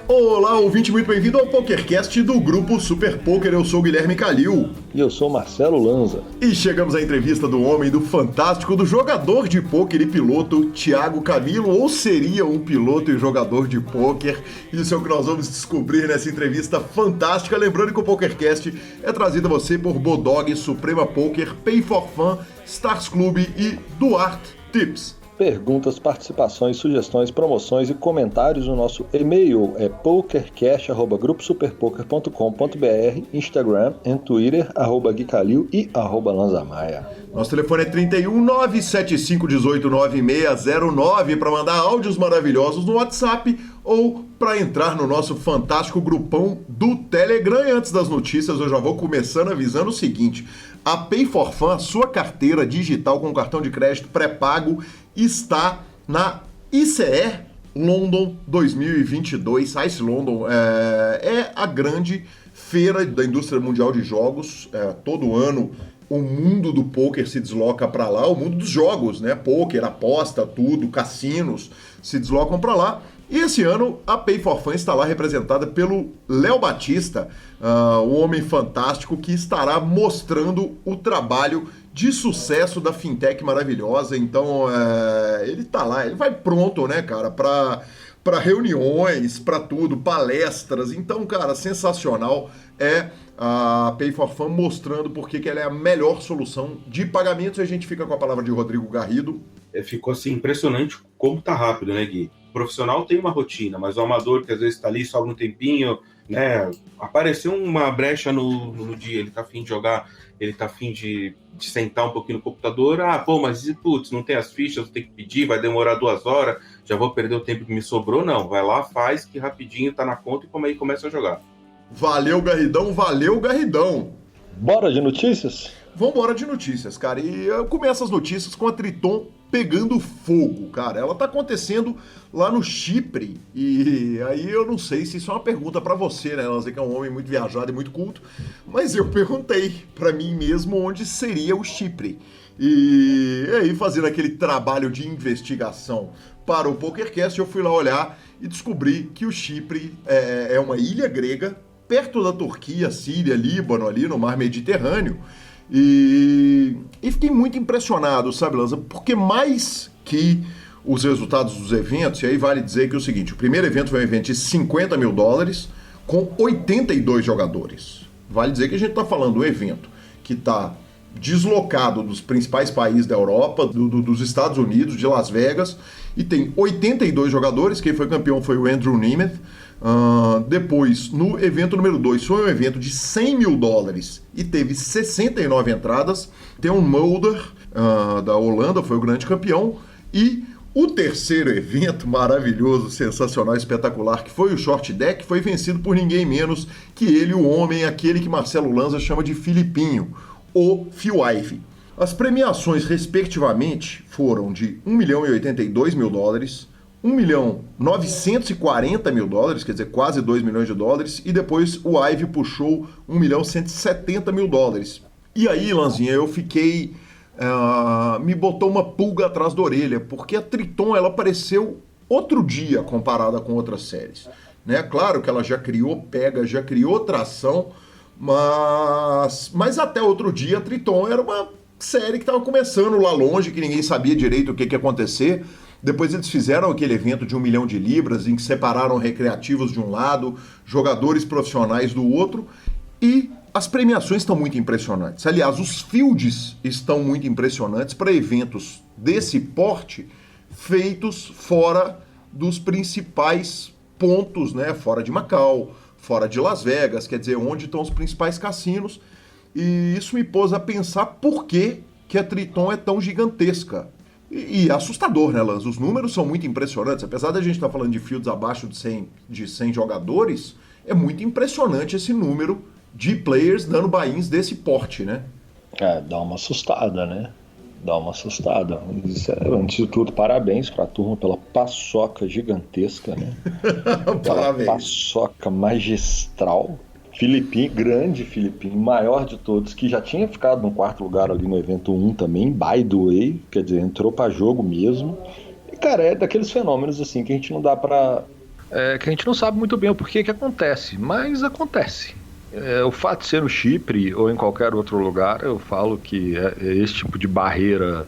Olá, ouvinte, muito bem-vindo ao PokerCast do Grupo Super Poker. Eu sou o Guilherme Calil. E eu sou o Marcelo Lanza. E chegamos à entrevista do homem, do fantástico, do jogador de pôquer e piloto, Thiago Camilo, ou seria um piloto e jogador de pôquer? Isso é o que nós vamos descobrir nessa entrevista fantástica. Lembrando que o PokerCast é trazido a você por Bodog, Suprema Poker, Pay for Fun, Stars Club e Duarte Tips. Perguntas, participações, sugestões, promoções e comentários no nosso e-mail é pokercast@gruposuperpoker.com.br, Instagram e Twitter, @guicalil e @lanzamaia. Nosso telefone é 31 975 18 9609 para mandar áudios maravilhosos no WhatsApp ou para entrar no nosso fantástico grupão do Telegram. E antes das notícias, eu já vou começando avisando o seguinte: a Pay for Fun, sua carteira digital com cartão de crédito pré-pago, está na ICE London 2022. A ICE London é a grande feira da indústria mundial de jogos. Todo ano o mundo do poker se desloca para lá, o mundo dos jogos, né? Poker, aposta, tudo, cassinos se deslocam para lá. E esse ano a Pay for Fun está lá representada pelo Léo Batista, o homem fantástico que estará mostrando o trabalho de sucesso da fintech maravilhosa. Então ele tá lá, ele vai pronto, né, cara, para reuniões, para tudo, palestras. Então, cara, sensacional a Pay for Fun mostrando por que ela é a melhor solução de pagamentos. E a gente fica com a palavra de Rodrigo Garrido. Ficou assim impressionante como tá rápido, né, Gui? O profissional tem uma rotina, mas o amador que às vezes tá ali, sobra um tempinho, né? Apareceu uma brecha no dia, ele tá afim de jogar, ele tá afim de sentar um pouquinho no computador. Mas putz, não tem as fichas, vou ter que pedir, vai demorar 2 horas, já vou perder o tempo que me sobrou. Não, vai lá, faz, que rapidinho tá na conta e aí começa a jogar. Valeu, Garridão, valeu, Garridão! Bora de notícias? Vambora de notícias, cara. E eu começo as notícias com a Triton pegando fogo, cara. Ela tá acontecendo lá no Chipre. E aí eu não sei se isso é uma pergunta pra você, né? Você que é um homem muito viajado e muito culto. Mas eu perguntei pra mim mesmo onde seria o Chipre. E aí, fazendo aquele trabalho de investigação para o PokerCast, eu fui lá olhar e descobri que o Chipre é uma ilha grega, perto da Turquia, Síria, Líbano, ali no mar Mediterrâneo. E fiquei muito impressionado, sabe, Lanza? Porque mais que os resultados dos eventos, e aí vale dizer que é o seguinte: o primeiro evento foi um evento de $50 mil com 82 jogadores. Vale dizer que a gente está falando do evento que está deslocado dos principais países da Europa, dos Estados Unidos, de Las Vegas, e tem 82 jogadores. Quem foi campeão foi o Andrew Nemeth. Depois, no evento número 2, foi um evento de $100 mil e teve 69 entradas. Tem um Mulder, da Holanda, foi o grande campeão. E o terceiro evento maravilhoso, sensacional, espetacular, que foi o Short Deck, foi vencido por ninguém menos que ele, o homem, aquele que Marcelo Lanza chama de Filipinho, o Phil Ivey. As premiações, respectivamente, foram de $1.082.000, $1.940.000, quer dizer, quase $2 milhões, e depois o Ivey puxou $1.170.000. E aí, Lanzinha, eu fiquei... me botou uma pulga atrás da orelha, porque a Triton, ela apareceu outro dia comparada com outras séries, né? Claro que ela já criou já criou tração, mas até outro dia a Triton era uma série que estava começando lá longe, que ninguém sabia direito o que ia acontecer. Depois eles fizeram aquele evento de $1 milhão, em que separaram recreativos de um lado, jogadores profissionais do outro, e as premiações estão muito impressionantes. Aliás, os fields estão muito impressionantes para eventos desse porte, feitos fora dos principais pontos, né? Fora de Macau, fora de Las Vegas, quer dizer, onde estão os principais cassinos. E isso me pôs a pensar por que a Triton é tão gigantesca. E assustador, né, Lanz? Os números são muito impressionantes. Apesar da gente estar falando de fields abaixo de 100 jogadores, é muito impressionante esse número de players dando buy-ins desse porte, né? Dá uma assustada, né? Dá uma assustada. Antes de tudo, parabéns para a turma pela paçoca gigantesca, né? Pela Parabéns. paçoca magistral. Grande Filipinho, maior de todos, que já tinha ficado no quarto lugar ali no evento 1 também, by the way, quer dizer, entrou pra jogo mesmo. E, cara, é daqueles fenômenos assim que a gente não dá pra. Que a gente não sabe muito bem o porquê que acontece, mas acontece. O fato de ser no Chipre ou em qualquer outro lugar, eu falo que esse tipo de barreira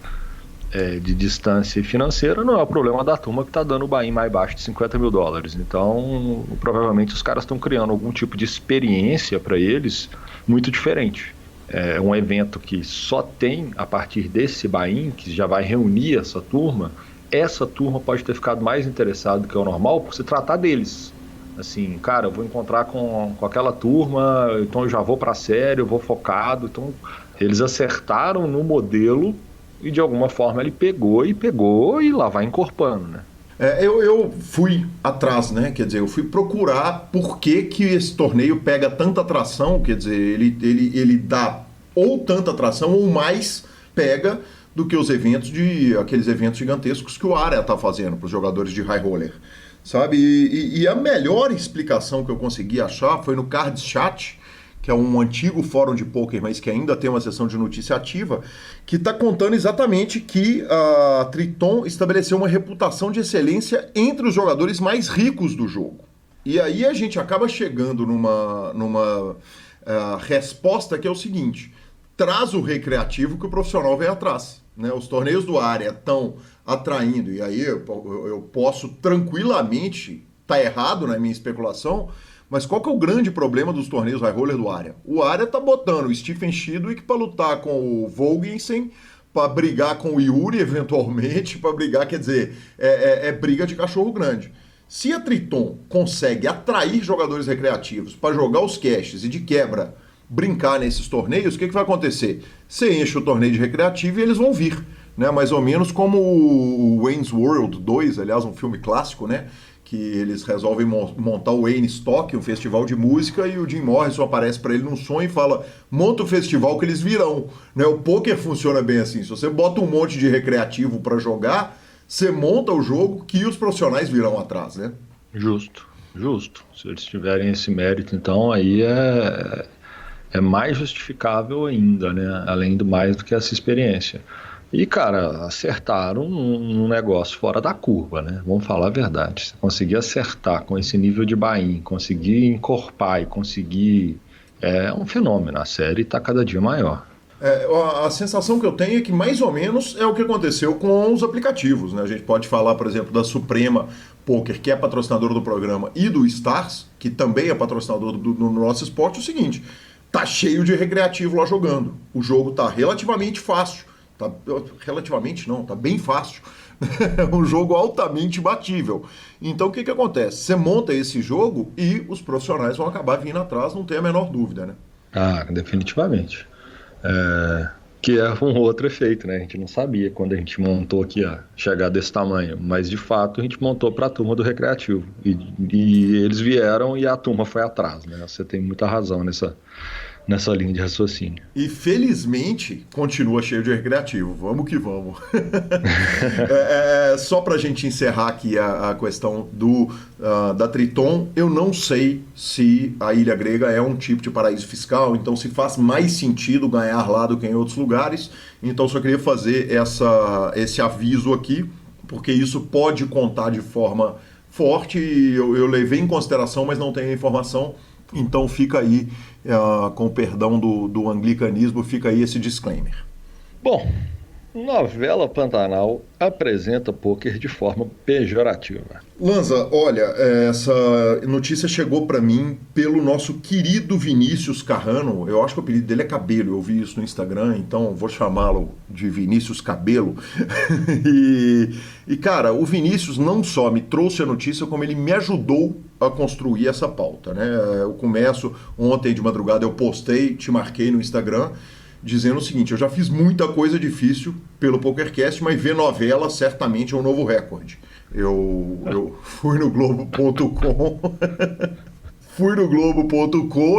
de distância financeira não é o problema da turma que está dando o buy-in mais baixo de $50 mil. Então, provavelmente os caras estão criando algum tipo de experiência para eles muito diferente. É um evento que só tem a partir desse buy-in, que já vai reunir essa turma pode ter ficado mais interessada do que o normal por se tratar deles. Assim, cara, eu vou encontrar com aquela turma, então eu já vou para a série, eu vou focado. Então, eles acertaram no modelo e de alguma forma ele pegou e lá vai encorpando, né? Eu fui atrás, né? Quer dizer, eu fui procurar por que esse torneio pega tanta atração, quer dizer, ele dá ou tanta atração ou mais pega do que aqueles eventos gigantescos que o Aria está fazendo para os jogadores de high roller, sabe? E a melhor explicação que eu consegui achar foi no Cards Chat, que é um antigo fórum de poker, mas que ainda tem uma seção de notícia ativa, que está contando exatamente que a Triton estabeleceu uma reputação de excelência entre os jogadores mais ricos do jogo. E aí a gente acaba chegando numa resposta que é o seguinte: traz o recreativo que o profissional vem atrás, né? Os torneios do Aria estão atraindo, e aí eu posso tranquilamente estar errado na minha especulação, mas qual que é o grande problema dos torneios high roller do Aria? O Aria tá botando o Stephen Chidwick para lutar com o Vogensen, para brigar com o Yuri, eventualmente, para brigar, quer dizer, é briga de cachorro grande. Se a Triton consegue atrair jogadores recreativos para jogar os caches e de quebra brincar nesses torneios, o que vai acontecer? Você enche o torneio de recreativo e eles vão vir, né? Mais ou menos como o Wayne's World 2, aliás, um filme clássico, né? Que eles resolvem montar o Wayne Stock, um festival de música, e o Jim Morrison aparece para ele num sonho e fala: monta o festival que eles virão, né? O poker funciona bem assim, se você bota um monte de recreativo para jogar, você monta o jogo que os profissionais virão atrás, né? Justo. Se eles tiverem esse mérito, então aí é mais justificável ainda, né? Além do mais do que essa experiência. E, cara, acertaram um negócio fora da curva, né? Vamos falar a verdade. Você conseguir acertar com esse nível de buy-in, conseguir encorpar e conseguir... É um fenômeno. A série está cada dia maior. A sensação que eu tenho é que mais ou menos é o que aconteceu com os aplicativos, né? A gente pode falar, por exemplo, da Suprema Poker, que é patrocinadora do programa, e do Stars, que também é patrocinador do nosso esporte. O seguinte: tá cheio de recreativo lá jogando. O jogo tá relativamente fácil. Relativamente não, tá bem fácil. É um jogo altamente batível. Então o que acontece? Você monta esse jogo e os profissionais vão acabar vindo atrás, não tem a menor dúvida, né? Ah, definitivamente. Que é um outro efeito, né? A gente não sabia quando a gente montou aqui a chegar desse tamanho, mas de fato a gente montou para a turma do recreativo e eles vieram e a turma foi atrás, né? Você tem muita razão nessa linha de raciocínio. E felizmente continua cheio de recreativo. Vamos que vamos. Só pra gente encerrar aqui a questão da Triton, eu não sei se a Ilha Grega é um tipo de paraíso fiscal, então se faz mais sentido ganhar lá do que em outros lugares. Então só queria fazer esse aviso aqui, porque isso pode contar de forma forte. Eu levei em consideração, mas não tenho a informação. Então fica aí, com o perdão do anglicanismo, fica aí esse disclaimer. Bom, Novela Pantanal apresenta poker de forma pejorativa. Lanza, olha, essa notícia chegou para mim pelo nosso querido Vinícius Carrano. Eu acho que o apelido dele é Cabelo, eu vi isso no Instagram, então vou chamá-lo de Vinícius Cabelo. E, cara, o Vinícius não só me trouxe a notícia, como ele me ajudou a construir essa pauta, né? Eu começo, ontem de madrugada eu postei, te marquei no Instagram, dizendo o seguinte: eu já fiz muita coisa difícil pelo PokerCast, mas ver novela certamente é um novo recorde. Eu fui no Globo.com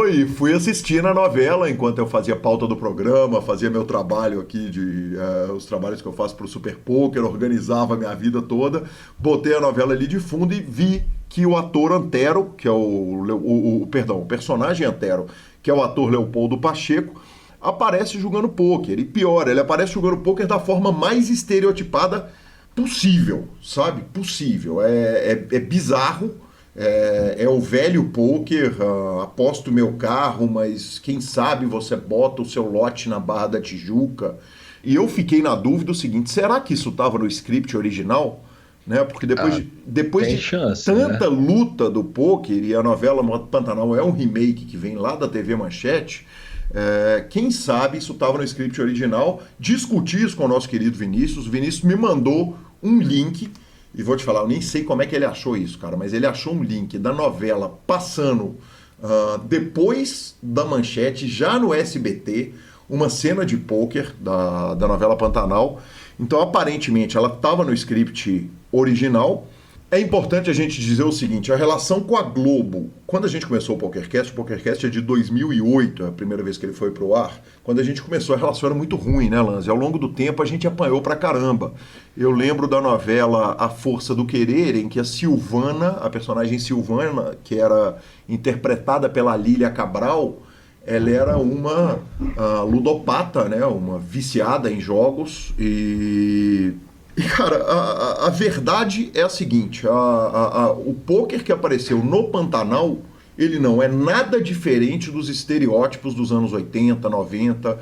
e fui assistindo a novela enquanto eu fazia pauta do programa, fazia meu trabalho aqui, os trabalhos que eu faço para o Super Poker, organizava a minha vida toda, botei a novela ali de fundo e vi que o ator Antero, que é o personagem Antero, que é o ator Leopoldo Pacheco, aparece jogando pôquer. E pior, ele aparece jogando pôquer da forma mais estereotipada possível, sabe? Possível. É bizarro. É o velho pôquer, aposto meu carro, mas quem sabe você bota o seu lote na Barra da Tijuca. E eu fiquei na dúvida o seguinte, será que isso estava no script original? Né? Porque depois de chance, tanta luta do pôquer, e a novela Pantanal é um remake que vem lá da TV Manchete, quem sabe isso estava no script original. Discuti isso com o nosso querido Vinícius. O Vinícius me mandou um link. E vou te falar, eu nem sei como é que ele achou isso, cara, mas ele achou um link da novela passando depois da Manchete, já no SBT, uma cena de pôquer da novela Pantanal. Então, aparentemente, ela estava no script original. É importante a gente dizer o seguinte, a relação com a Globo, quando a gente começou o PokerCast é de 2008, é a primeira vez que ele foi pro ar. Quando a gente começou, a relação era muito ruim, né, Lanz? E ao longo do tempo a gente apanhou pra caramba. Eu lembro da novela A Força do Querer, em que a Silvana, a personagem Silvana, que era interpretada pela Lília Cabral, ela era uma ludopata, né, uma viciada em jogos e cara, a verdade é a seguinte, o pôquer que apareceu no Pantanal, ele não é nada diferente dos estereótipos dos anos 80, 90,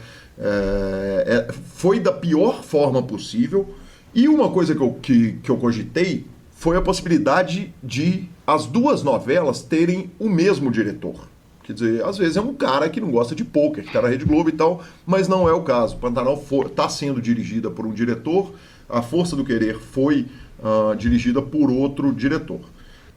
foi da pior forma possível, e uma coisa que eu cogitei foi a possibilidade de as duas novelas terem o mesmo diretor. Quer dizer, às vezes é um cara que não gosta de pôquer, que está na Rede Globo e tal, mas não é o caso. Pantanal está sendo dirigida por um diretor, A Força do Querer foi dirigida por outro diretor.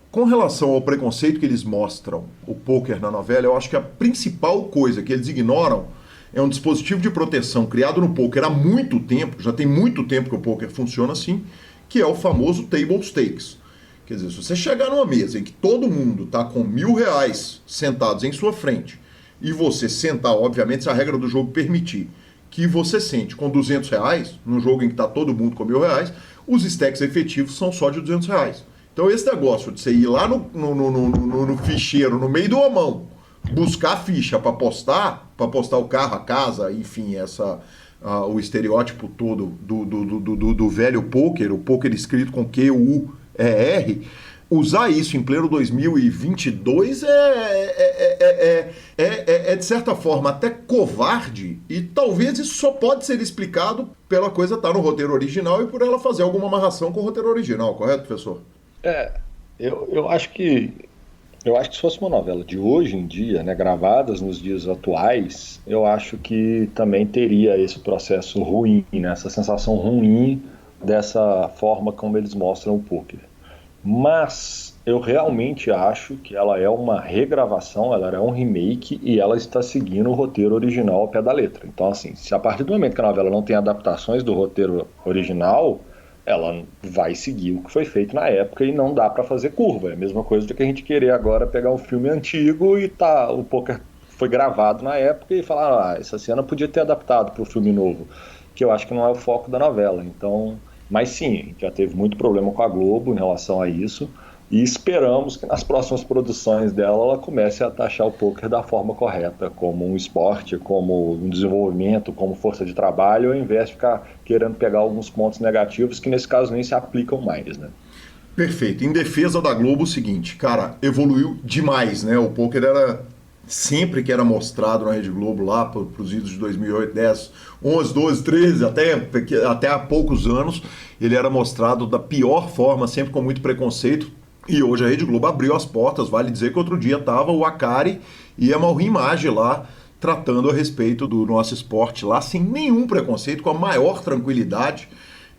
Com relação ao preconceito que eles mostram, o pôquer na novela, eu acho que a principal coisa que eles ignoram é um dispositivo de proteção criado no pôquer há muito tempo, já tem muito tempo que o pôquer funciona assim, que é o famoso table stakes. Quer dizer, se você chegar numa mesa em que todo mundo está com R$1.000 sentados em sua frente e você sentar, obviamente, se a regra do jogo permitir, que você sente com R$200, num jogo em que está todo mundo com R$1.000, os stacks efetivos são só de R$200. Então esse negócio de você ir lá no ficheiro, no meio do mão, buscar a ficha para postar o carro, a casa, enfim, o estereótipo todo do velho pôquer, o pôquer escrito com QUER, usar isso em pleno 2022 é de certa forma até covarde, e talvez isso só pode ser explicado pela coisa estar no roteiro original e por ela fazer alguma amarração com o roteiro original, correto, professor? Eu acho que se fosse uma novela de hoje em dia, né, gravadas nos dias atuais, eu acho que também teria esse processo ruim, né, essa sensação ruim dessa forma como eles mostram o pôquer. Mas eu realmente acho que ela é uma regravação, ela é um remake e ela está seguindo o roteiro original ao pé da letra. Então, assim, se a partir do momento que a novela não tem adaptações do roteiro original, ela vai seguir o que foi feito na época e não dá para fazer curva. É a mesma coisa do que a gente querer agora pegar um filme antigo e o pôquer foi gravado na época e falar, essa cena podia ter adaptado para o filme novo, que eu acho que não é o foco da novela. Então, mas sim, já teve muito problema com a Globo em relação a isso e esperamos que nas próximas produções dela ela comece a taxar o pôquer da forma correta, como um esporte, como um desenvolvimento, como força de trabalho, ao invés de ficar querendo pegar alguns pontos negativos que nesse caso nem se aplicam mais, né? Perfeito. Em defesa da Globo, o seguinte, cara, evoluiu demais, né? O pôquer era sempre que era mostrado na Rede Globo lá para os idos de 2008, 10, 11, 12, 13, até há poucos anos, ele era mostrado da pior forma, sempre com muito preconceito. E hoje a Rede Globo abriu as portas, vale dizer que outro dia estava o Akari e a Maureen Maggi lá tratando a respeito do nosso esporte lá, sem nenhum preconceito, com a maior tranquilidade.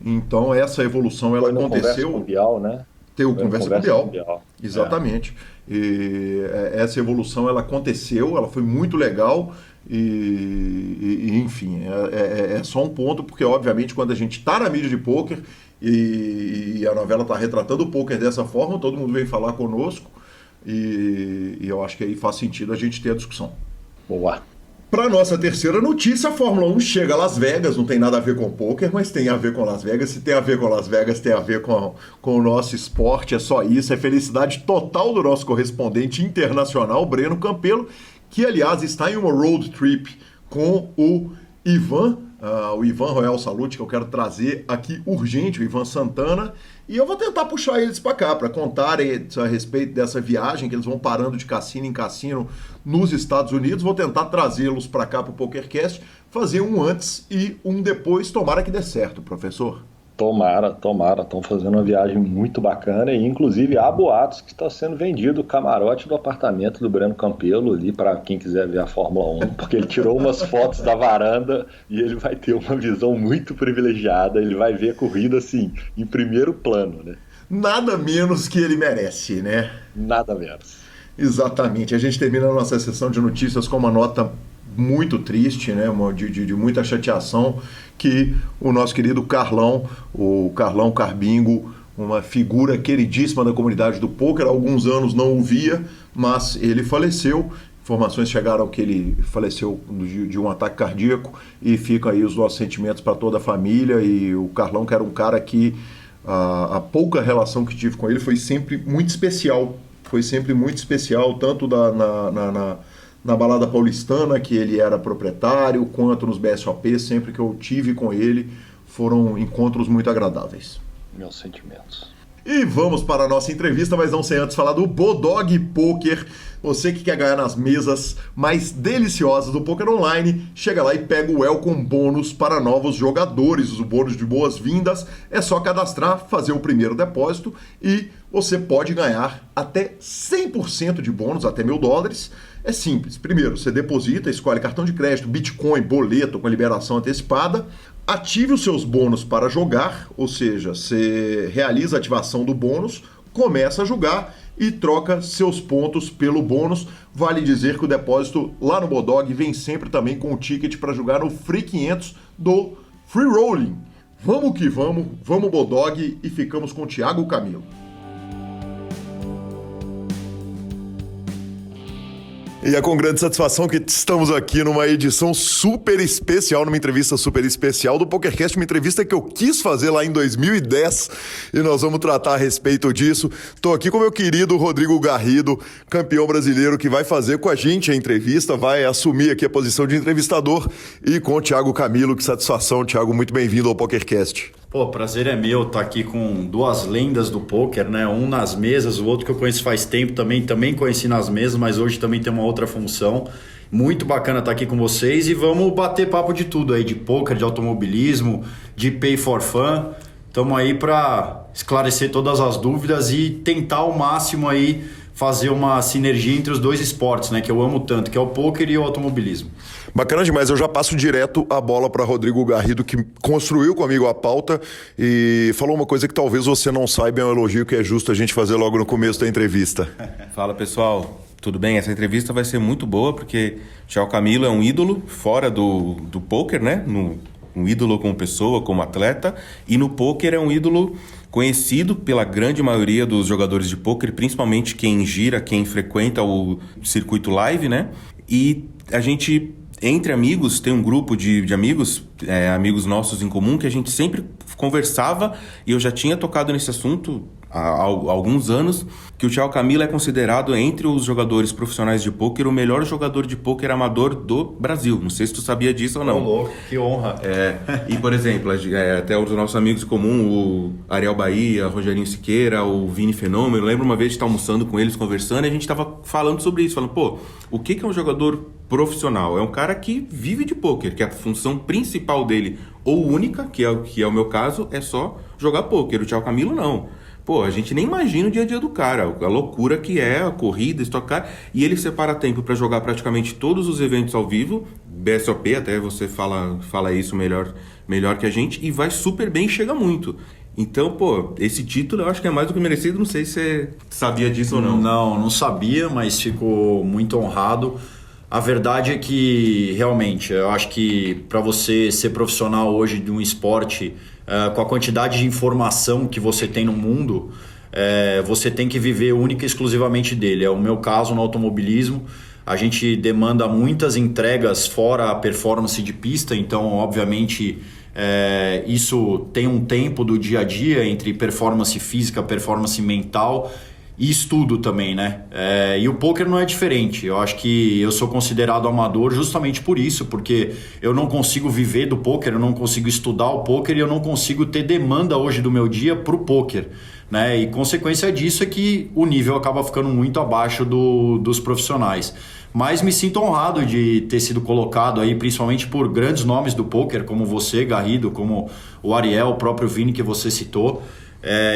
Então essa evolução ela aconteceu. Conversa com Bial, né? Teve conversa com Bial. Exatamente. E essa evolução ela aconteceu, ela foi muito legal e enfim, é só um ponto, porque obviamente quando a gente está na mídia de pôquer e a novela está retratando o pôquer dessa forma, todo mundo vem falar conosco e eu acho que aí faz sentido a gente ter a discussão. Boa. Para nossa terceira notícia, a Fórmula 1 chega a Las Vegas, não tem nada a ver com pôquer, mas tem a ver com Las Vegas. Se tem a ver com Las Vegas, tem a ver com o nosso esporte, é só isso. É felicidade total do nosso correspondente internacional, Breno Campelo, que, aliás, está em uma road trip com o Ivan Royal Salute, que eu quero trazer aqui urgente, o Ivan Santana, e eu vou tentar puxar eles para cá, para contarem a respeito dessa viagem, que eles vão parando de cassino em cassino nos Estados Unidos. Vou tentar trazê-los para cá para o PokerCast, fazer um antes e um depois, tomara que dê certo, professor. Tomara. Estão fazendo uma viagem muito bacana e, inclusive, há boatos que está sendo vendido o camarote do apartamento do Breno Campelo ali para quem quiser ver a Fórmula 1, porque ele tirou umas fotos da varanda e ele vai ter uma visão muito privilegiada, ele vai ver a corrida, assim, em primeiro plano, né? Nada menos que ele merece, né? Nada menos. Exatamente. A gente termina a nossa sessão de notícias com uma nota muito triste, né? De muita chateação, que o nosso querido Carlão, o Carlão Carbingo, uma figura queridíssima da comunidade do pôquer, há alguns anos não o via, mas ele faleceu. Informações chegaram que ele faleceu de um ataque cardíaco, e ficam aí os nossos sentimentos para toda a família. E o Carlão, que era um cara que a pouca relação que tive com ele foi sempre muito especial. Tanto na Balada Paulistana, que ele era proprietário, quanto nos BSOP, sempre que eu tive com ele, foram encontros muito agradáveis. Meus sentimentos. E vamos para a nossa entrevista, mas não sem antes falar do Bodog Poker. Você que quer ganhar nas mesas mais deliciosas do Poker Online, chega lá e pega o Welcome Bônus para novos jogadores. O bônus de boas-vindas é só cadastrar, fazer o primeiro depósito e você pode ganhar até 100% de bônus, até $1.000. É simples. Primeiro, você deposita, escolhe cartão de crédito, Bitcoin, boleto com liberação antecipada. Ative os seus bônus para jogar, ou seja, você realiza a ativação do bônus, começa a jogar e troca seus pontos pelo bônus. Vale dizer que o depósito lá no Bodog vem sempre também com o ticket para jogar no Free 500 do Free Rolling. Vamos que vamos Bodog, e ficamos com o Thiago Camilo. E é com grande satisfação que estamos aqui numa edição super especial, numa entrevista super especial do PokerCast, uma entrevista que eu quis fazer lá em 2010 e nós vamos tratar a respeito disso. Estou aqui com meu querido Rodrigo Garrido, campeão brasileiro, que vai fazer com a gente a entrevista, vai assumir aqui a posição de entrevistador, e com o Thiago Camilo. Que satisfação, Thiago, muito bem-vindo ao PokerCast. Pô, prazer é meu estar aqui com duas lendas do poker, né? Um nas mesas, o outro que eu conheço faz tempo também conheci nas mesas, mas hoje também tem uma outra função. Muito bacana estar aqui com vocês e vamos bater papo de tudo aí, de poker, de automobilismo, de pay for fun. Estamos aí para esclarecer todas as dúvidas e tentar ao máximo aí fazer uma sinergia entre os dois esportes, né, que eu amo tanto, que é o poker e o automobilismo. Bacana demais. Eu já passo direto a bola para Rodrigo Garrido, que construiu comigo a pauta e falou uma coisa que talvez você não saiba, é um elogio que é justo a gente fazer logo no começo da entrevista. Fala, pessoal. Tudo bem? Essa entrevista vai ser muito boa, porque Thiago Camilo é um ídolo fora do poker, né? Um ídolo como pessoa, como atleta, e no poker é um ídolo conhecido pela grande maioria dos jogadores de poker, principalmente quem gira, quem frequenta o circuito live, né? E a gente, entre amigos, tem um grupo de amigos, amigos nossos em comum, que a gente sempre conversava, e eu já tinha tocado nesse assunto há alguns anos, que o Thiago Camilo é considerado, entre os jogadores profissionais de pôquer, o melhor jogador de pôquer amador do Brasil. Não sei se tu sabia disso ou não. Louco, que honra. E, por exemplo, até os nossos amigos em comum, o Ariel Bahia, Rogerinho Siqueira, o Vini Fenômeno, eu lembro uma vez de estar almoçando com eles, conversando, e a gente estava falando sobre isso, falando, pô, o que é um jogador profissional? É um cara que vive de pôquer, que a função principal dele, ou única, que é o meu caso, é só jogar pôquer. O Thiago Camilo não. Pô, a gente nem imagina o dia a dia do cara, a loucura que é a corrida, estocar, e ele separa tempo para jogar praticamente todos os eventos ao vivo, BSOP, até você fala isso melhor que a gente, e vai super bem e chega muito. Então, pô, esse título eu acho que é mais do que merecido, não sei se você sabia disso ou não. Não sabia, mas fico muito honrado. A verdade é que, realmente, eu acho que para você ser profissional hoje de um esporte, com a quantidade de informação que você tem no mundo, você tem que viver única e exclusivamente dele. É o meu caso no automobilismo. A gente demanda muitas entregas fora a performance de pista, então, obviamente, isso tem um tempo do dia a dia entre performance física, performance mental e estudo também, né? E o poker não é diferente. Eu acho que eu sou considerado amador justamente por isso, porque eu não consigo viver do poker, eu não consigo estudar o poker e eu não consigo ter demanda hoje do meu dia para o poker, né? E consequência disso é que o nível acaba ficando muito abaixo dos profissionais. Mas me sinto honrado de ter sido colocado aí, principalmente por grandes nomes do poker, como você, Garrido, como o Ariel, o próprio Vini que você citou.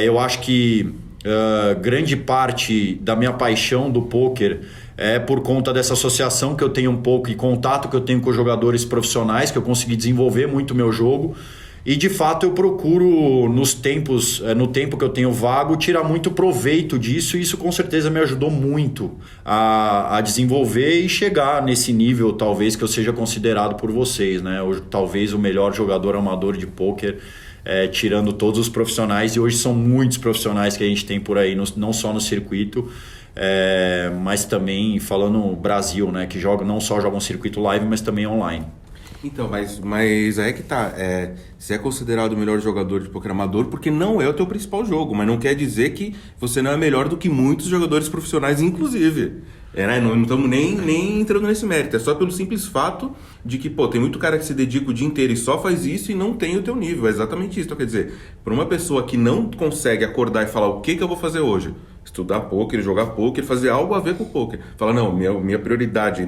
Eu acho que grande parte da minha paixão do poker é por conta dessa associação que eu tenho um pouco e contato que eu tenho com jogadores profissionais, que eu consegui desenvolver muito o meu jogo. E de fato eu procuro no tempo que eu tenho vago, tirar muito proveito disso, e isso com certeza me ajudou muito a desenvolver e chegar nesse nível, talvez, que eu seja considerado por vocês, né? Talvez o melhor jogador amador de pôquer, tirando todos os profissionais, e hoje são muitos profissionais que a gente tem por aí, não só no circuito, mas também falando no Brasil, né? Que não só jogam circuito live, mas também online. Então, mas aí é que tá. Você é considerado o melhor jogador de poker amador porque não é o teu principal jogo, mas não quer dizer que você não é melhor do que muitos jogadores profissionais, inclusive. Não estamos nem entrando nesse mérito. É só pelo simples fato de que, tem muito cara que se dedica o dia inteiro e só faz isso e não tem o teu nível. É exatamente isso. Então, quer dizer, para uma pessoa que não consegue acordar e falar o que eu vou fazer hoje, estudar poker, jogar poker, fazer algo a ver com o poker. Fala, não, minha prioridade,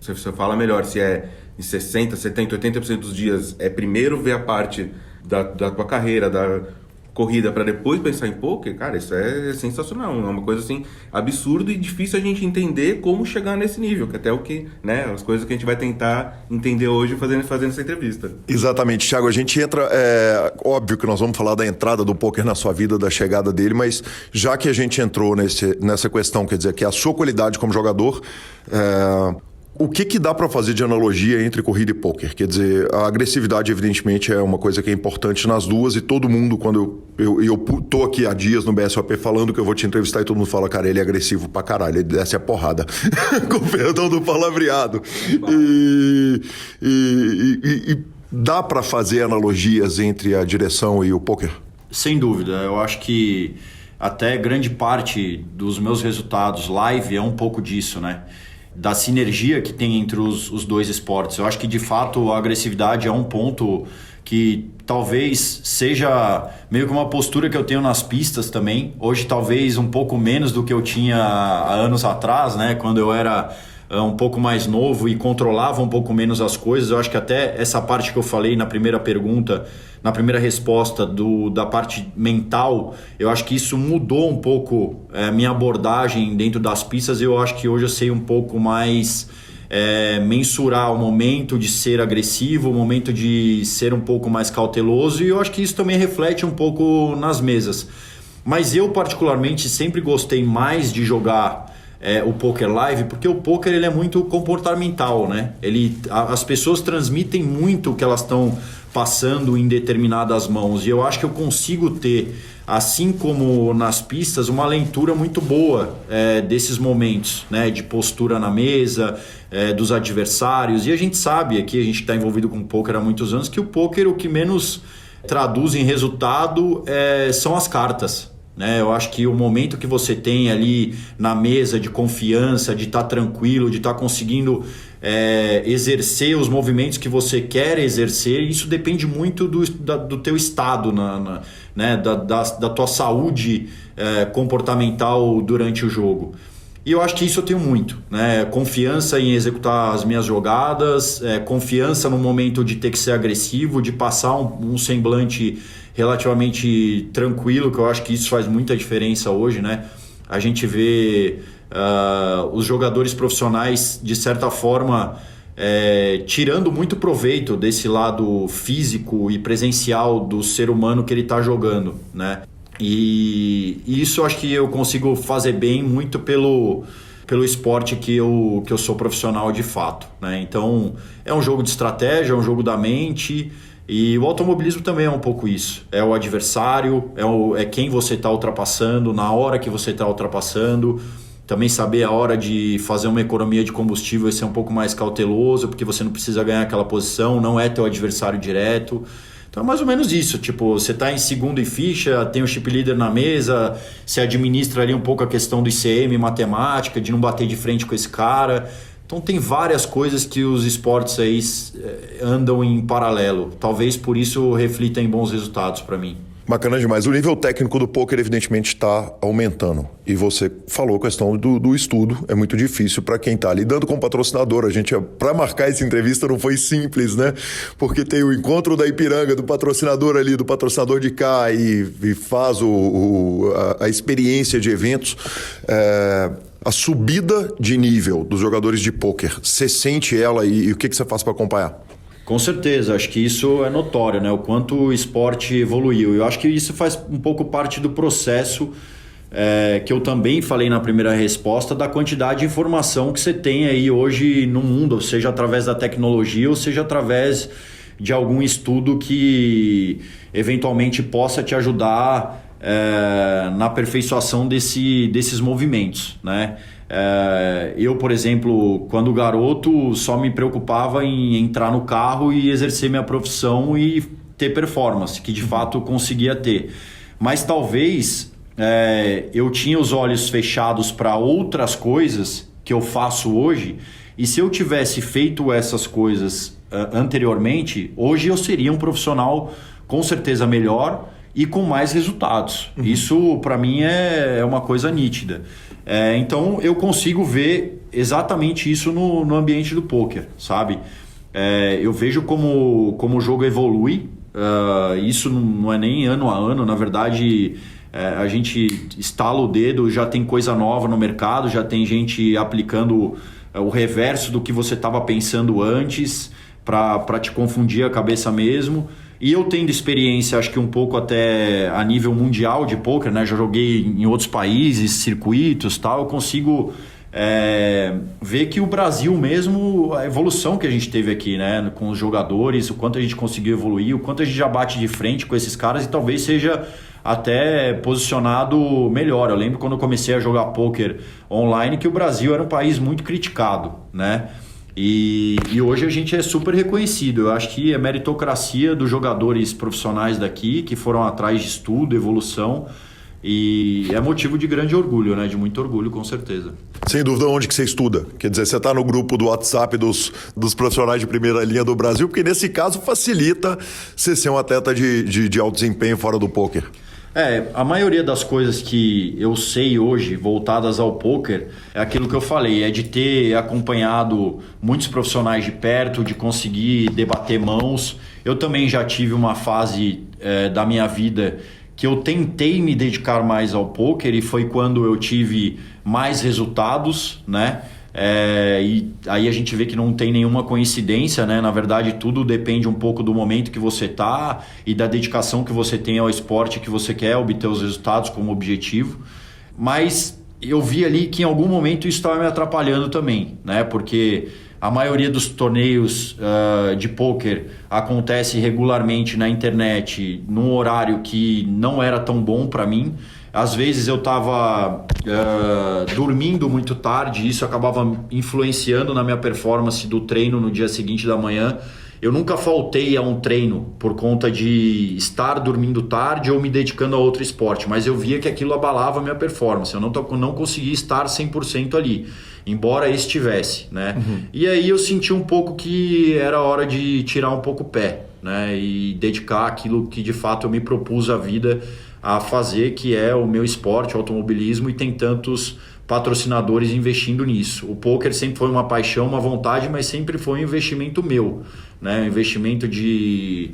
você fala melhor, se é em 60%, 70%, 80% dos dias, primeiro ver a parte da tua carreira, da corrida, para depois pensar em poker, cara, isso é sensacional, é uma coisa assim absurda e difícil a gente entender como chegar nesse nível, que até o que, né, as coisas que a gente vai tentar entender hoje fazendo essa entrevista. Exatamente, Thiago, a gente entra, óbvio que nós vamos falar da entrada do poker na sua vida, da chegada dele, mas já que a gente entrou nessa questão, quer dizer, que é a sua qualidade como jogador, o que dá para fazer de analogia entre corrida e poker? Quer dizer, a agressividade, evidentemente, é uma coisa que é importante nas duas, e todo mundo, quando eu tô aqui há dias no BSOP falando que eu vou te entrevistar, e todo mundo fala, cara, ele é agressivo pra caralho, ele desce a porrada, com perdão do palavreado. E dá para fazer analogias entre a direção e o poker? Sem dúvida, eu acho que até grande parte dos meus resultados live é um pouco disso, né? Da sinergia que tem entre os dois esportes. Eu acho que de fato a agressividade é um ponto que talvez seja meio que uma postura que eu tenho nas pistas também. Hoje talvez um pouco menos do que eu tinha há anos atrás, né? Quando eu era um pouco mais novo e controlava um pouco menos as coisas. Eu acho que até essa parte que eu falei na primeira pergunta, na primeira resposta da parte mental, eu acho que isso mudou um pouco minha abordagem dentro das pistas. Eu acho que hoje eu sei um pouco mais mensurar o momento de ser agressivo, o momento de ser um pouco mais cauteloso, e eu acho que isso também reflete um pouco nas mesas. Mas eu particularmente sempre gostei mais de jogar o poker live, porque o poker ele é muito comportamental, né? As pessoas transmitem muito o que elas estão passando em determinadas mãos, e eu acho que eu consigo ter, assim como nas pistas, uma leitura muito boa desses momentos, né? De postura na mesa, dos adversários. E a gente sabe, aqui a gente está envolvido com poker há muitos anos, que o poker o que menos traduz em resultado são as cartas, né? Eu acho que o momento que você tem ali na mesa de confiança, de estar tranquilo, de estar conseguindo exercer os movimentos que você quer exercer, isso depende muito do teu estado, né? da tua saúde comportamental durante o jogo. E eu acho que isso eu tenho muito, né? Confiança em executar as minhas jogadas, confiança no momento de ter que ser agressivo, de passar um semblante relativamente tranquilo, que eu acho que isso faz muita diferença hoje, né? A gente vê os jogadores profissionais, de certa forma, tirando muito proveito desse lado físico e presencial do ser humano que ele está jogando, né? E isso eu acho que eu consigo fazer bem muito pelo esporte que eu sou profissional de fato, né? Então é um jogo de estratégia, é um jogo da mente, e o automobilismo também é um pouco isso. É o adversário, é quem você está ultrapassando, na hora que você está ultrapassando. também saber a hora de fazer uma economia de combustível e ser um pouco mais cauteloso, porque você não precisa ganhar aquela posição, não é teu adversário direto. Então é mais ou menos isso, tipo, você está em segundo em ficha, tem o chip leader na mesa, você administra ali um pouco a questão do ICM, matemática, de não bater de frente com esse cara. Então tem várias coisas que os esportes aí andam em paralelo. Talvez por isso reflita em bons resultados para mim. Bacana demais. O nível técnico do poker evidentemente está aumentando. E você falou a questão do estudo. É muito difícil para quem está lidando com o patrocinador. Para marcar essa entrevista não foi simples, né? Porque tem o encontro da Ipiranga, do patrocinador ali, do patrocinador de cá e faz a experiência de eventos. A subida de nível dos jogadores de pôquer, você sente ela e o que você faz para acompanhar? Com certeza, acho que isso é notório, né? O quanto o esporte evoluiu. Eu acho que isso faz um pouco parte do processo que eu também falei na primeira resposta, da quantidade de informação que você tem aí hoje no mundo, seja através da tecnologia ou seja através de algum estudo que eventualmente possa te ajudar na aperfeiçoação desses movimentos, né? Eu, por exemplo, quando garoto, só me preocupava em entrar no carro e exercer minha profissão e ter performance, que de fato eu conseguia ter. Mas talvez eu tinha os olhos fechados para outras coisas que eu faço hoje, e se eu tivesse feito essas coisas anteriormente, hoje eu seria um profissional com certeza melhor e com mais resultados. Isso para mim é uma coisa nítida. Então eu consigo ver exatamente isso no ambiente do poker, sabe? Eu vejo como o jogo evolui. Isso não é nem ano a ano, na verdade a gente estala o dedo, já tem coisa nova no mercado, já tem gente aplicando o reverso do que você estava pensando antes para te confundir a cabeça mesmo. E eu tendo experiência, acho que um pouco até a nível mundial de poker, né? Já joguei em outros países, circuitos, tal. Eu consigo ver que o Brasil mesmo, a evolução que a gente teve aqui, né? Com os jogadores, o quanto a gente conseguiu evoluir, o quanto a gente já bate de frente com esses caras e talvez seja até posicionado melhor. Eu lembro quando eu comecei a jogar poker online que o Brasil era um país muito criticado, né? E hoje a gente é super reconhecido. Eu acho que é meritocracia dos jogadores profissionais daqui que foram atrás de estudo, evolução, e é motivo de grande orgulho, né? De muito orgulho, com certeza. Sem dúvida, onde que você estuda? Quer dizer, você está no grupo do WhatsApp dos profissionais de primeira linha do Brasil, porque nesse caso facilita você ser um atleta de alto desempenho fora do poker. A maioria das coisas que eu sei hoje voltadas ao poker é aquilo que eu falei, é de ter acompanhado muitos profissionais de perto, de conseguir debater mãos. Eu também já tive uma fase da minha vida que eu tentei me dedicar mais ao poker e foi quando eu tive mais resultados, né? E aí a gente vê que não tem nenhuma coincidência, né? Na verdade, tudo depende um pouco do momento que você tá e da dedicação que você tem ao esporte que você quer obter os resultados como objetivo. Mas eu vi ali que em algum momento isso estava me atrapalhando também, né? Porque a maioria dos torneios de pôquer acontece regularmente na internet, num horário que não era tão bom para mim. Às vezes eu estava dormindo muito tarde e isso acabava influenciando na minha performance do treino no dia seguinte da manhã. Eu nunca faltei a um treino por conta de estar dormindo tarde ou me dedicando a outro esporte, mas eu via que aquilo abalava a minha performance. Eu não conseguia estar 100% ali, embora estivesse, né? E aí eu senti um pouco que era hora de tirar um pouco o pé, né? E dedicar aquilo que de fato eu me propus a vida a fazer, que é o meu esporte, o automobilismo, e tem tantos patrocinadores investindo nisso. O poker sempre foi uma paixão, uma vontade, mas sempre foi um investimento meu, né? Um investimento de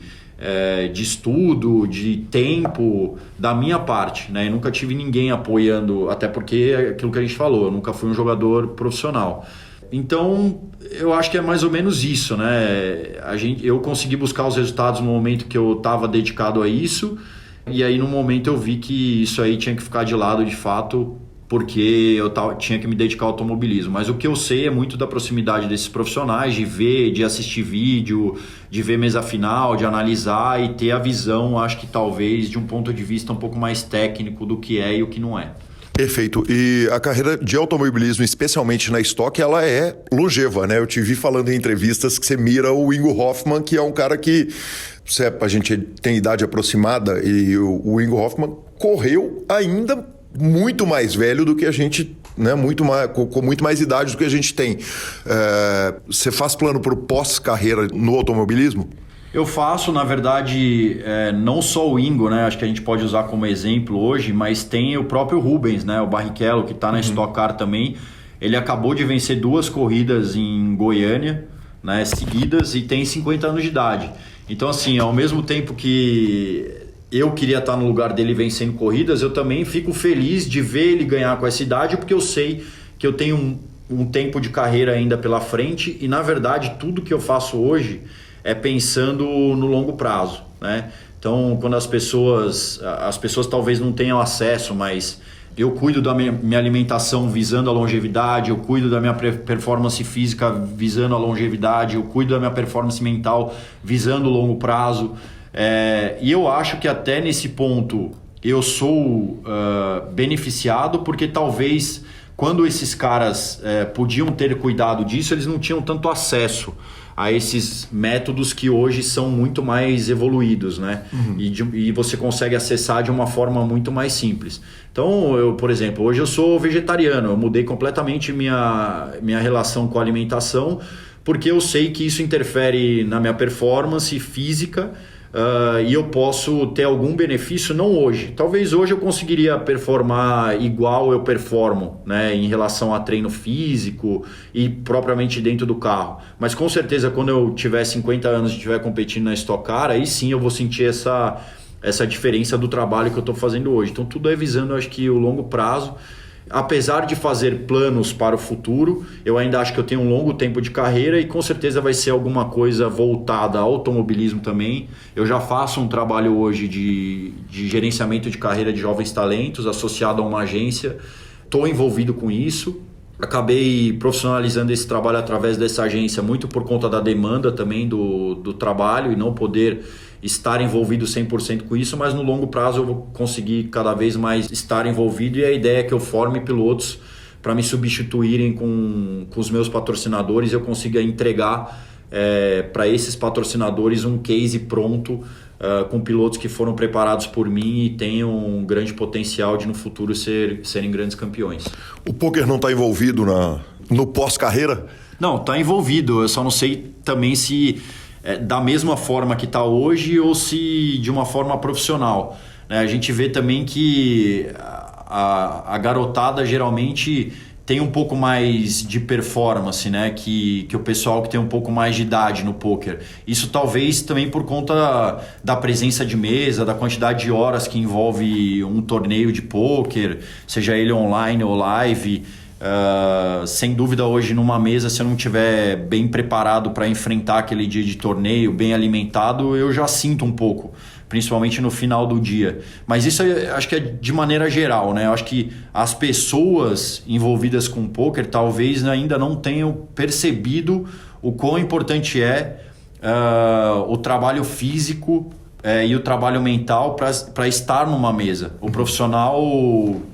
estudo, de tempo da minha parte, né? Eu nunca tive ninguém apoiando, até porque é aquilo que a gente falou, eu nunca fui um jogador profissional. Então, eu acho que é mais ou menos isso, né? Eu consegui buscar os resultados no momento que eu estava dedicado a isso, e aí no momento eu vi que isso aí tinha que ficar de lado de fato, porque eu tinha que me dedicar ao automobilismo. Mas o que eu sei é muito da proximidade desses profissionais, de ver, de assistir vídeo, de ver mesa final, de analisar e ter a visão, acho que talvez, de um ponto de vista um pouco mais técnico do que é e o que não é. Perfeito. E a carreira de automobilismo, especialmente na Stock, ela é longeva, né? Eu te vi falando em entrevistas que você mira o Ingo Hoffmann, que é um cara que, a gente tem idade aproximada, e o Ingo Hoffmann correu ainda muito mais velho do que a gente, né? Com muito mais idade do que a gente tem. Você faz plano para o pós-carreira no automobilismo? Eu faço, na verdade, não só o Ingo, né? Acho que a gente pode usar como exemplo hoje, mas tem o próprio Rubens, né? O Barrichello, que está na Stock Car também. Ele acabou de vencer 2 corridas em Goiânia, né, seguidas, e tem 50 anos de idade. Então, assim, ao mesmo tempo que eu queria estar no lugar dele vencendo corridas, eu também fico feliz de ver ele ganhar com essa idade, porque eu sei que eu tenho um tempo de carreira ainda pela frente, e na verdade tudo que eu faço hoje é pensando no longo prazo, né? Então, quando as pessoas talvez não tenham acesso, mas eu cuido da minha alimentação visando a longevidade, eu cuido da minha performance física visando a longevidade, eu cuido da minha performance mental visando o longo prazo. E eu acho que até nesse ponto eu sou beneficiado, porque talvez quando esses caras podiam ter cuidado disso, eles não tinham tanto acesso a esses métodos que hoje são muito mais evoluídos, né? E você consegue acessar de uma forma muito mais simples. Então, por exemplo, hoje eu sou vegetariano, eu mudei completamente minha relação com a alimentação, porque eu sei que isso interfere na minha performance física, e eu posso ter algum benefício, não hoje. Talvez hoje eu conseguiria performar igual eu performo, né, em relação a treino físico e propriamente dentro do carro. Mas com certeza quando eu tiver 50 anos e estiver competindo na Stock Car, aí sim eu vou sentir essa diferença do trabalho que eu estou fazendo hoje. Então tudo é visando, acho que, o longo prazo. Apesar de fazer planos para o futuro, eu ainda acho que eu tenho um longo tempo de carreira e com certeza vai ser alguma coisa voltada ao automobilismo também. Eu já faço um trabalho hoje de gerenciamento de carreira de jovens talentos associado a uma agência. Estou envolvido com isso. Acabei profissionalizando esse trabalho através dessa agência muito por conta da demanda também do trabalho e não poder estar envolvido 100% com isso, mas no longo prazo eu vou conseguir cada vez mais estar envolvido, e a ideia é que eu forme pilotos para me substituírem com os meus patrocinadores e eu consiga entregar para esses patrocinadores um case pronto, com pilotos que foram preparados por mim e tenham um grande potencial de no futuro serem grandes campeões. O poker não está envolvido no pós-carreira? Não, está envolvido, eu só não sei também se da mesma forma que está hoje ou se de uma forma profissional. A gente vê também que a garotada geralmente tem um pouco mais de performance, né, que o pessoal que tem um pouco mais de idade no poker. Isso talvez também por conta da presença de mesa, da quantidade de horas que envolve um torneio de poker, seja ele online ou live. Sem dúvida, hoje numa mesa, se eu não estiver bem preparado para enfrentar aquele dia de torneio, bem alimentado, eu já sinto um pouco, principalmente no final do dia. Mas isso acho que é de maneira geral, né? Eu acho que as pessoas envolvidas com o poker talvez ainda não tenham percebido o quão importante é o trabalho físico e o trabalho mental para estar numa mesa. O profissional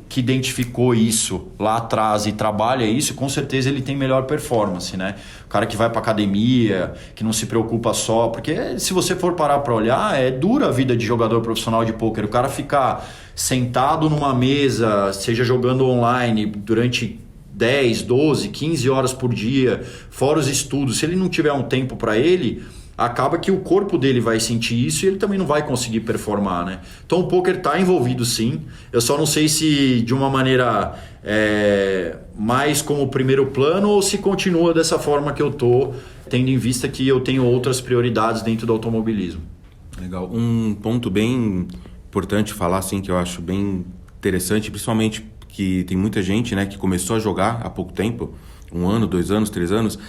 que identificou isso lá atrás e trabalha isso, com certeza ele tem melhor performance, né? O cara que vai para academia, que não se preocupa só, porque se você for parar para olhar, é dura a vida de jogador profissional de pôquer. O cara ficar sentado numa mesa, seja jogando online durante 10, 12, 15 horas por dia, fora os estudos, se ele não tiver um tempo para ele, acaba que o corpo dele vai sentir isso e ele também não vai conseguir performar, né? Então o poker está envolvido sim, eu só não sei se de uma maneira mais como primeiro plano ou se continua dessa forma que eu tô, tendo em vista que eu tenho outras prioridades dentro do automobilismo. Legal. Um ponto bem importante falar, assim, que eu acho bem interessante, principalmente que tem muita gente, né, que começou a jogar há pouco tempo, 1 ano, 2 anos, 3 anos,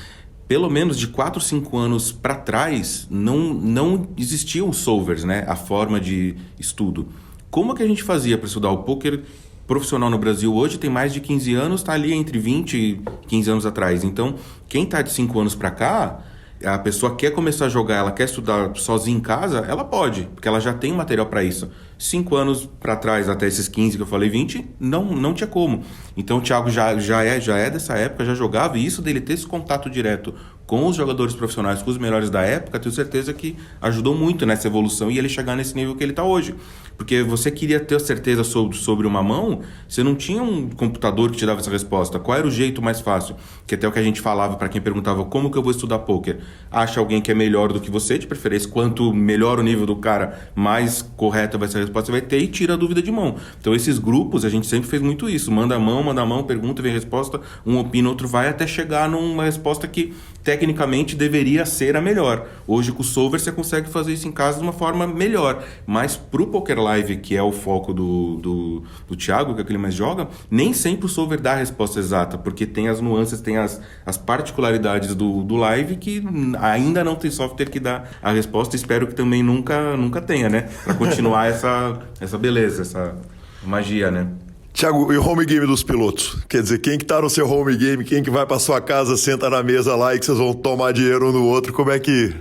pelo menos de 4, 5 anos para trás, não existiam solvers, né? A forma de estudo. Como é que a gente fazia para estudar o poker profissional no Brasil hoje? Tem mais de 15 anos, está ali entre 20 e 15 anos atrás. Então, quem está de 5 anos para cá, a pessoa quer começar a jogar, ela quer estudar sozinha em casa, ela pode, porque ela já tem material para isso. 5 anos para trás, até esses 15 que eu falei, 20, não tinha como. Então o Thiago já é dessa época, já jogava, e isso dele ter esse contato direto com os jogadores profissionais, com os melhores da época, tenho certeza que ajudou muito nessa evolução e ele chegar nesse nível que ele está hoje. Porque você queria ter certeza sobre uma mão, você não tinha um computador que te dava essa resposta. Qual era o jeito mais fácil? Que até o que a gente falava para quem perguntava como que eu vou estudar pôquer. Acha alguém que é melhor do que você, de preferência, quanto melhor o nível do cara, mais correta vai ser a resposta, você vai ter, e tira a dúvida de mão. Então esses grupos, a gente sempre fez muito isso. Manda a mão, pergunta, vem a resposta, um opina, outro vai, até chegar numa resposta que tecnicamente deveria ser a melhor. Hoje com o solver você consegue fazer isso em casa de uma forma melhor, mas pro Poker Live, que é o foco do Thiago, que é o que ele mais joga, nem sempre o solver dá a resposta exata, porque tem as nuances, tem as particularidades do live que ainda não tem software que dá a resposta. Espero que também nunca tenha, né? Pra continuar essa beleza, essa magia, né? Thiago, e o home game dos pilotos? Quer dizer, quem que tá no seu home game, quem que vai pra sua casa, senta na mesa lá e que vocês vão tomar dinheiro um no outro, como é que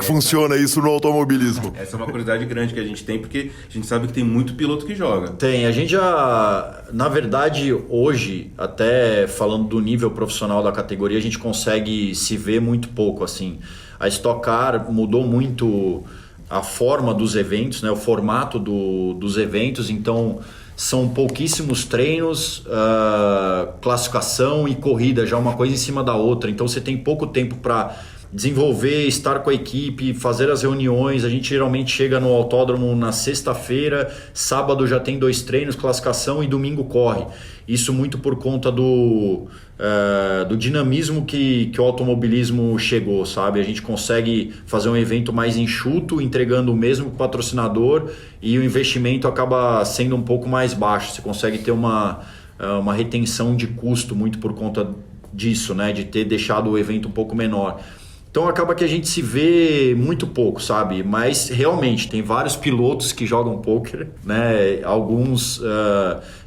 funciona isso no automobilismo? Essa é uma curiosidade grande que a gente tem, porque a gente sabe que tem muito piloto que joga. Tem, a gente já, na verdade, hoje, até falando do nível profissional da categoria, a gente consegue se ver muito pouco, assim. A Stock Car mudou muito a forma dos eventos, né, o formato dos eventos, então são pouquíssimos treinos, classificação e corrida, já uma coisa em cima da outra, então você tem pouco tempo para desenvolver, estar com a equipe, fazer as reuniões. A gente geralmente chega no autódromo na sexta-feira, sábado já tem 2 treinos, classificação, e domingo corre. Isso muito por conta do dinamismo que o automobilismo chegou, sabe? A gente consegue fazer um evento mais enxuto, entregando o mesmo patrocinador, e o investimento acaba sendo um pouco mais baixo. Você consegue ter uma retenção de custo muito por conta disso, né? De ter deixado o evento um pouco menor. Então acaba que a gente se vê muito pouco, sabe? Mas realmente tem vários pilotos que jogam poker, né? Alguns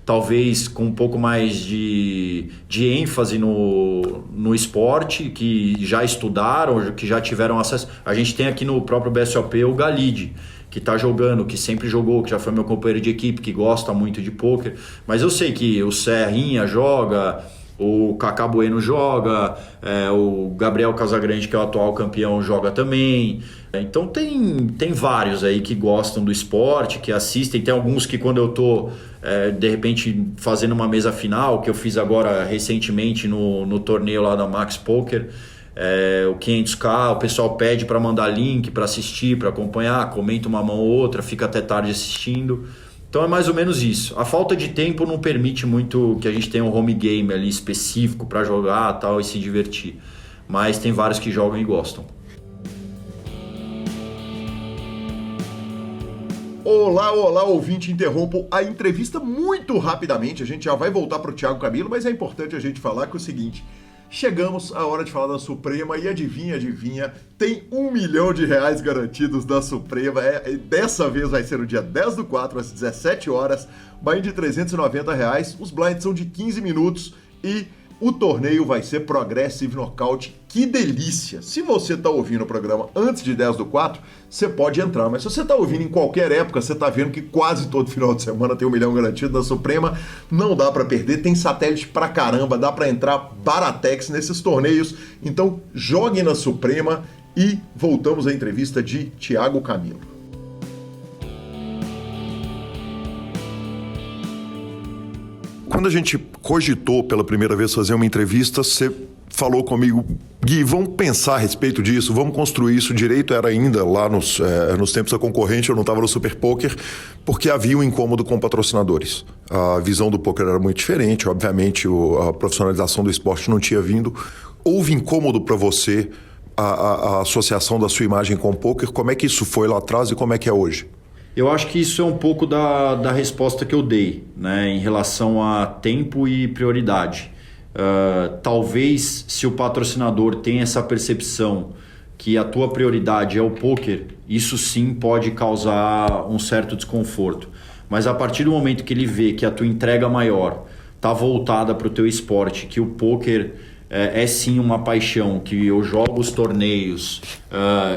talvez com um pouco mais de ênfase no esporte, que já estudaram, que já tiveram acesso. A gente tem aqui no próprio BSOP o Galide, que está jogando, que sempre jogou, que já foi meu companheiro de equipe, que gosta muito de poker. Mas eu sei que o Serrinha joga, o Cacá Bueno joga, o Gabriel Casagrande, que é o atual campeão, joga também. Então tem vários aí que gostam do esporte, que assistem. Tem alguns que quando eu tô de repente fazendo uma mesa final, que eu fiz agora recentemente no torneio lá da Max Poker, o 500K, o pessoal pede para mandar link para assistir, para acompanhar, comenta uma mão ou outra, fica até tarde assistindo. Então é mais ou menos isso. A falta de tempo não permite muito que a gente tenha um home game ali específico para jogar tal, e se divertir. Mas tem vários que jogam e gostam. Olá, ouvinte, interrompo a entrevista muito rapidamente. A gente já vai voltar para o Thiago Camilo, mas é importante a gente falar que é o seguinte: chegamos à hora de falar da Suprema e adivinha, tem R$1 milhão garantidos da Suprema. Dessa vez vai ser no dia 10/4, às 17 horas, buy-in de R$390, os blinds são de 15 minutos e o torneio vai ser Progressive Knockout. Que delícia! Se você está ouvindo o programa antes de 10/4, você pode entrar, mas se você está ouvindo em qualquer época, você está vendo que quase todo final de semana tem R$1 milhão garantido da Suprema. Não dá para perder, tem satélite pra caramba, dá para entrar baratex nesses torneios. Então joguem na Suprema e voltamos à entrevista de Thiago Camilo. Quando a gente cogitou pela primeira vez fazer uma entrevista, você falou comigo: Gui, vamos pensar a respeito disso, vamos construir isso direito. Era ainda lá nos tempos da concorrente, eu não estava no Super Poker, porque havia um incômodo com patrocinadores. A visão do poker era muito diferente, obviamente a profissionalização do esporte não tinha vindo. Houve incômodo para você a associação da sua imagem com o poker? Como é que isso foi lá atrás e como é que é hoje? Eu acho que isso é um pouco da resposta que eu dei, né, em relação a tempo e prioridade. Talvez se o patrocinador tem essa percepção que a tua prioridade é o poker, isso sim pode causar um certo desconforto. Mas a partir do momento que ele vê que a tua entrega maior está voltada para o teu esporte, que o poker é sim uma paixão, que eu jogo os torneios,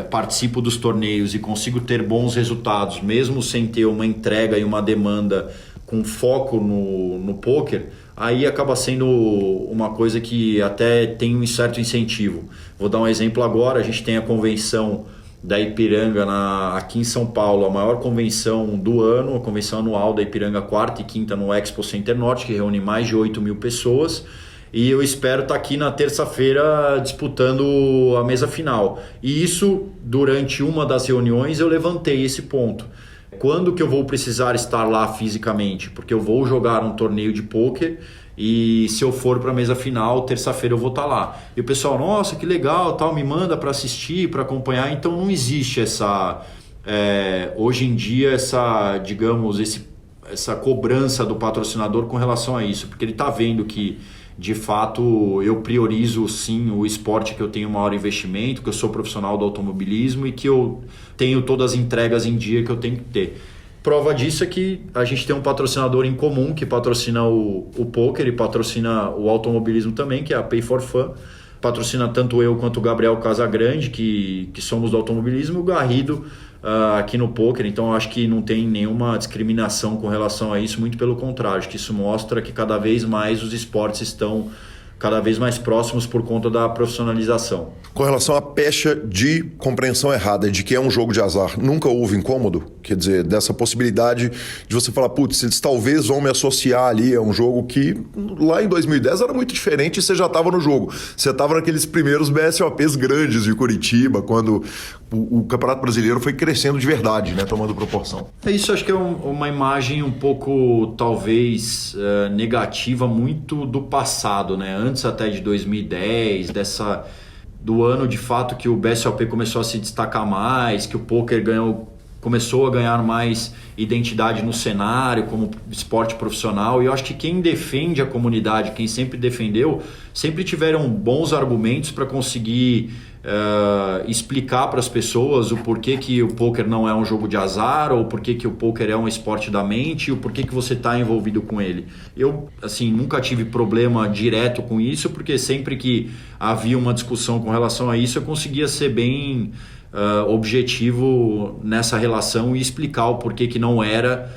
participo dos torneios e consigo ter bons resultados, mesmo sem ter uma entrega e uma demanda com foco no poker, aí acaba sendo uma coisa que até tem um certo incentivo. Vou dar um exemplo agora, a gente tem a convenção da Ipiranga aqui em São Paulo, a maior convenção do ano, a convenção anual da Ipiranga, 4ª e 5ª no Expo Center Norte, que reúne mais de 8 mil pessoas, e eu espero estar aqui na terça-feira disputando a mesa final. E isso, durante uma das reuniões, eu levantei esse ponto. Quando que eu vou precisar estar lá fisicamente? Porque eu vou jogar um torneio de pôquer e se eu for para a mesa final, terça-feira eu vou estar lá. E o pessoal, nossa, que legal, tal, me manda para assistir, para acompanhar. Então não existe hoje em dia essa cobrança do patrocinador com relação a isso, porque ele está vendo que de fato eu priorizo sim o esporte, que eu tenho maior investimento, que eu sou profissional do automobilismo e que eu tenho todas as entregas em dia que eu tenho que ter. Prova disso é que a gente tem um patrocinador em comum que patrocina o poker e patrocina o automobilismo também, que é a Pay for Fun. Patrocina tanto eu quanto o Gabriel Casagrande, que somos do automobilismo, e o Garrido aqui no poker. Então eu acho que não tem nenhuma discriminação com relação a isso, muito pelo contrário, acho que isso mostra que cada vez mais os esportes estão cada vez mais próximos por conta da profissionalização. Com relação à pecha de compreensão errada de que é um jogo de azar, nunca houve incômodo? Quer dizer, dessa possibilidade de você falar, putz, eles talvez vão me associar ali a um jogo que lá em 2010 era muito diferente e você já estava no jogo. Você estava naqueles primeiros BSOPs grandes de Curitiba, quando o Campeonato Brasileiro foi crescendo de verdade, né, tomando proporção. Isso acho que é uma imagem um pouco, talvez, negativa, muito do passado, né? Antes até de 2010, do ano de fato que o BSOP começou a se destacar mais, que o poker começou a ganhar mais identidade no cenário como esporte profissional. E eu acho que quem defende a comunidade, quem sempre defendeu, sempre tiveram bons argumentos para conseguir explicar para as pessoas o porquê que o poker não é um jogo de azar, ou porquê que o poker é um esporte da mente, e o porquê que você está envolvido com ele. Eu, assim, nunca tive problema direto com isso, porque sempre que havia uma discussão com relação a isso, eu conseguia ser bem objetivo nessa relação e explicar o porquê que não era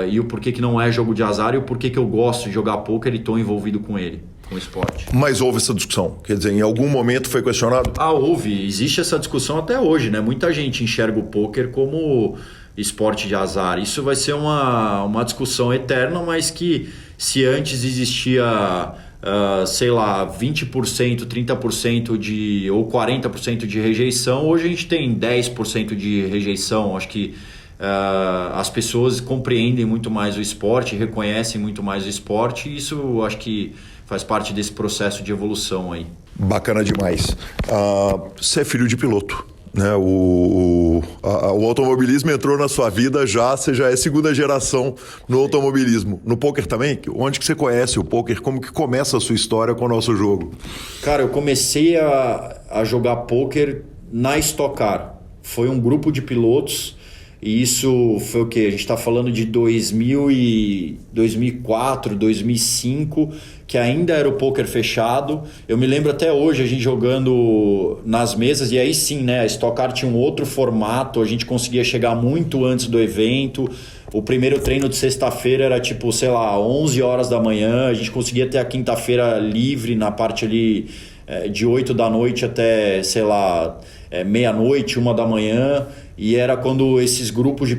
e o porquê que não é jogo de azar, e o porquê que eu gosto de jogar poker e estou envolvido com ele, com o esporte. Mas houve essa discussão? Quer dizer, em algum momento foi questionado? Houve. Existe essa discussão até hoje, né? Muita gente enxerga o poker como esporte de azar. Isso vai ser uma discussão eterna, mas que se antes existia 20%, 30% ou 40% de rejeição, hoje a gente tem 10% de rejeição. Acho que as pessoas compreendem muito mais o esporte, reconhecem muito mais o esporte, e isso acho que faz parte desse processo de evolução aí. Bacana demais. Você é filho de piloto, né? O automobilismo entrou na sua vida você já é segunda geração no automobilismo. No poker também? Onde que você conhece o poker? Como que começa a sua história com o nosso jogo? Cara, eu comecei a jogar poker na Stock Car. Foi um grupo de pilotos, e isso foi o quê? A gente está falando de 2004, 2005, que ainda era o poker fechado. Eu me lembro até hoje a gente jogando nas mesas, e aí sim, né? A Stock Car tinha um outro formato, a gente conseguia chegar muito antes do evento. O primeiro treino de sexta-feira era 11 horas da manhã, a gente conseguia ter a quinta-feira livre na parte ali de 8 da noite até, meia-noite, 1 da manhã. E era quando esse grupo de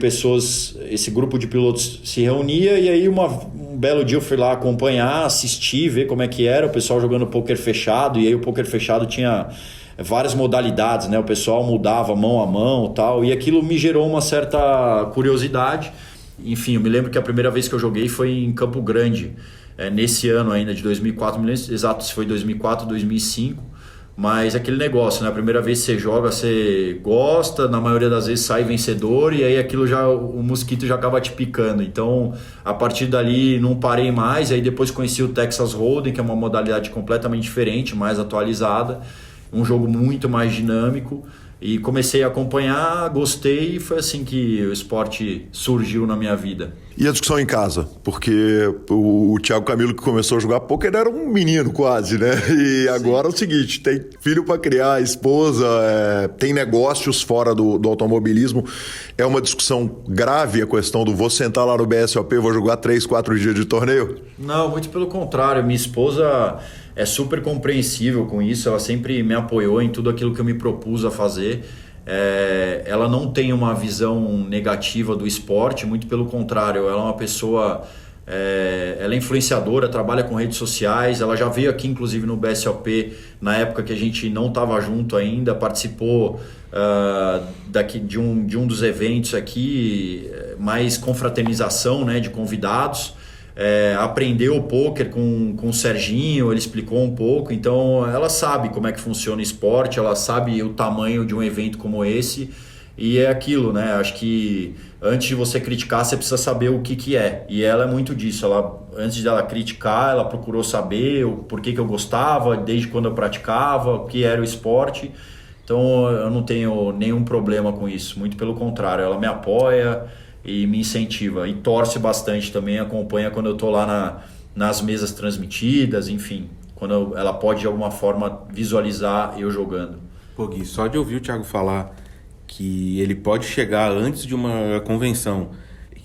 pilotos se reunia, e aí um belo dia eu fui lá acompanhar, assistir, ver como é que era o pessoal jogando poker fechado. E aí o poker fechado tinha várias modalidades, né? O pessoal mudava mão a mão e tal, e aquilo me gerou uma certa curiosidade. Enfim, eu me lembro que a primeira vez que eu joguei foi em Campo Grande, nesse ano ainda de 2004, me lembro exato se foi 2004, 2005. Mas aquele negócio, né? A primeira vez que você joga, você gosta, na maioria das vezes sai vencedor, e aí o mosquito já acaba te picando. Então, a partir dali não parei mais, e aí depois conheci o Texas Hold'em, que é uma modalidade completamente diferente, mais atualizada, um jogo muito mais dinâmico, e comecei a acompanhar, gostei, e foi assim que o esporte surgiu na minha vida. E a discussão em casa? Porque o Thiago Camilo, que começou a jogar pôquer, era um menino quase, né? E agora é o seguinte, tem filho para criar, esposa, tem negócios fora do automobilismo. É uma discussão grave a questão do vou sentar lá no BSOP, vou jogar 3, 4 dias de torneio? Não, muito pelo contrário. Minha esposa é super compreensível com isso. Ela sempre me apoiou em tudo aquilo que eu me propus a fazer. Ela não tem uma visão negativa do esporte, muito pelo contrário. Ela é uma pessoa... ela é influenciadora, trabalha com redes sociais. Ela já veio aqui, inclusive, no BSOP, na época que a gente não estava junto ainda. Participou de um dos eventos aqui, mais confraternização, né, de convidados. Aprendeu o pôquer com o Serginho, ele explicou um pouco, então ela sabe como é que funciona o esporte, ela sabe o tamanho de um evento como esse, e é aquilo, né? Acho que antes de você criticar, você precisa saber o que é, e ela é muito disso. Antes dela criticar, ela procurou saber o porquê que eu gostava, desde quando eu praticava, o que era o esporte. Então eu não tenho nenhum problema com isso, muito pelo contrário, ela me apoia e me incentiva, e torce bastante também, acompanha quando eu tô lá nas mesas transmitidas, enfim, quando ela pode de alguma forma visualizar eu jogando. Pô, Gui, só de ouvir o Thiago falar que ele pode chegar antes de uma convenção,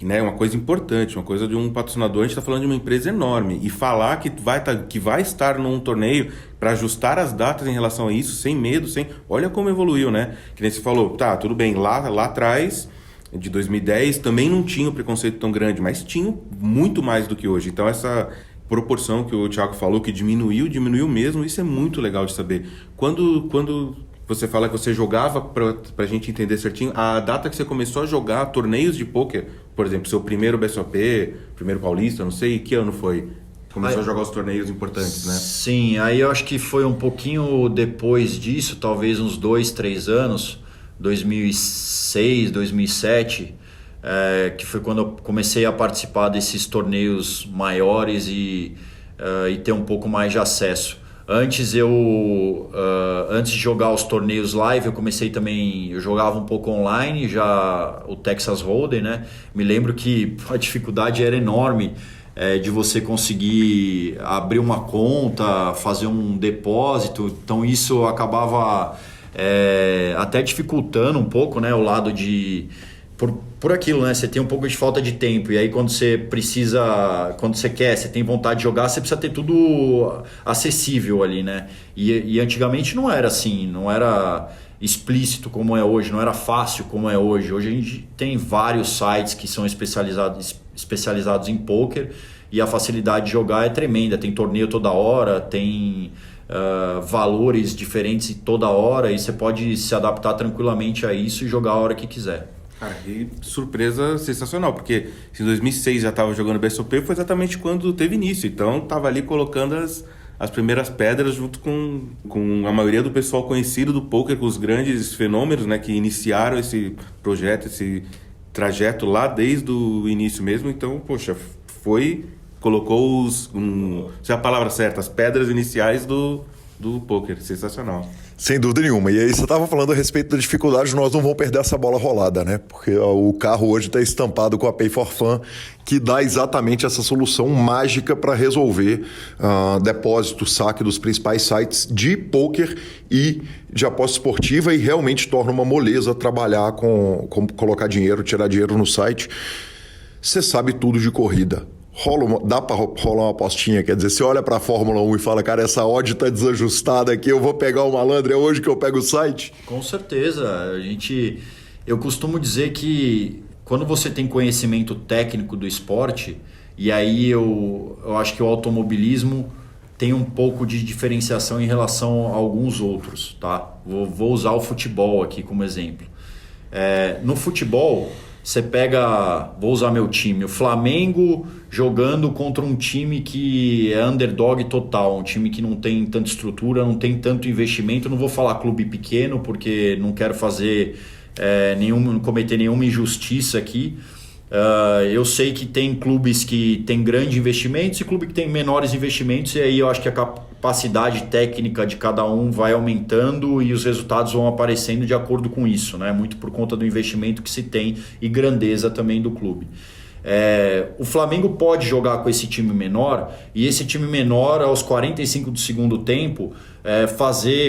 né, uma coisa importante, uma coisa de um patrocinador, a gente está falando de uma empresa enorme, e falar que vai estar num torneio para ajustar as datas em relação a isso, sem medo, olha como evoluiu, né? Que nem você falou, tá, tudo bem, lá atrás, de 2010, também não tinha um preconceito tão grande, mas tinha muito mais do que hoje. Então essa proporção que o Thiago falou, que diminuiu mesmo, isso é muito legal de saber. Quando você fala que você jogava, pra gente entender certinho, a data que você começou a jogar torneios de pôquer, por exemplo, seu primeiro BSOP, primeiro Paulista, não sei que ano foi, começou a jogar os torneios importantes, né? Sim, aí eu acho que foi um pouquinho depois disso, talvez uns 2, 3 anos, 2006, 2007, que foi quando eu comecei a participar desses torneios maiores e ter um pouco mais de acesso. Antes de jogar os torneios live, eu comecei também, eu jogava um pouco online, já o Texas Hold'em, né? Me lembro que a dificuldade era enorme de você conseguir abrir uma conta, fazer um depósito, então isso acabava até dificultando um pouco, né, o lado de... Por aquilo, né? Você tem um pouco de falta de tempo, e aí quando você você tem vontade de jogar, você precisa ter tudo acessível ali, né? E antigamente não era assim, não era explícito como é hoje, não era fácil como é hoje. Hoje a gente tem vários sites que são especializados em pôquer, e a facilidade de jogar é tremenda. Tem torneio toda hora, tem valores diferentes toda hora, e você pode se adaptar tranquilamente a isso e jogar a hora que quiser. Cara, que surpresa sensacional, porque se em 2006 já estava jogando BSOP, foi exatamente quando teve início, então estava ali colocando as primeiras pedras junto com a maioria do pessoal conhecido do poker, com os grandes fenômenos, né, que iniciaram esse projeto, esse trajeto lá desde o início mesmo. Então, poxa, colocou se é a palavra certa, as pedras iniciais do poker. Sensacional. Sem dúvida nenhuma. E aí você estava falando a respeito da dificuldade, nós não vamos perder essa bola rolada, né? Porque o carro hoje está estampado com a Pay for Fun, que dá exatamente essa solução mágica para resolver depósito, saque dos principais sites de pôquer e de aposta esportiva, e realmente torna uma moleza trabalhar com colocar dinheiro, tirar dinheiro no site. Você sabe tudo de corrida. Dá para rolar uma apostinha, quer dizer, você olha para a Fórmula 1 e fala, cara, essa odd tá desajustada aqui, eu vou pegar o malandro, é hoje que eu pego o site? Com certeza, eu costumo dizer que quando você tem conhecimento técnico do esporte, e aí eu acho que o automobilismo tem um pouco de diferenciação em relação a alguns outros, tá? Vou usar o futebol aqui como exemplo. No futebol, você pega, vou usar meu time, o Flamengo jogando contra um time que é underdog total, um time que não tem tanta estrutura, não tem tanto investimento. Não vou falar clube pequeno, porque não quero cometer nenhuma injustiça aqui. Eu sei que tem clubes que têm grandes investimentos e clubes que têm menores investimentos, e aí eu acho que a capacidade técnica de cada um vai aumentando e os resultados vão aparecendo de acordo com isso, né? Muito por conta do investimento que se tem e grandeza também do clube. O Flamengo pode jogar com esse time menor, e esse time menor, aos 45 do segundo tempo,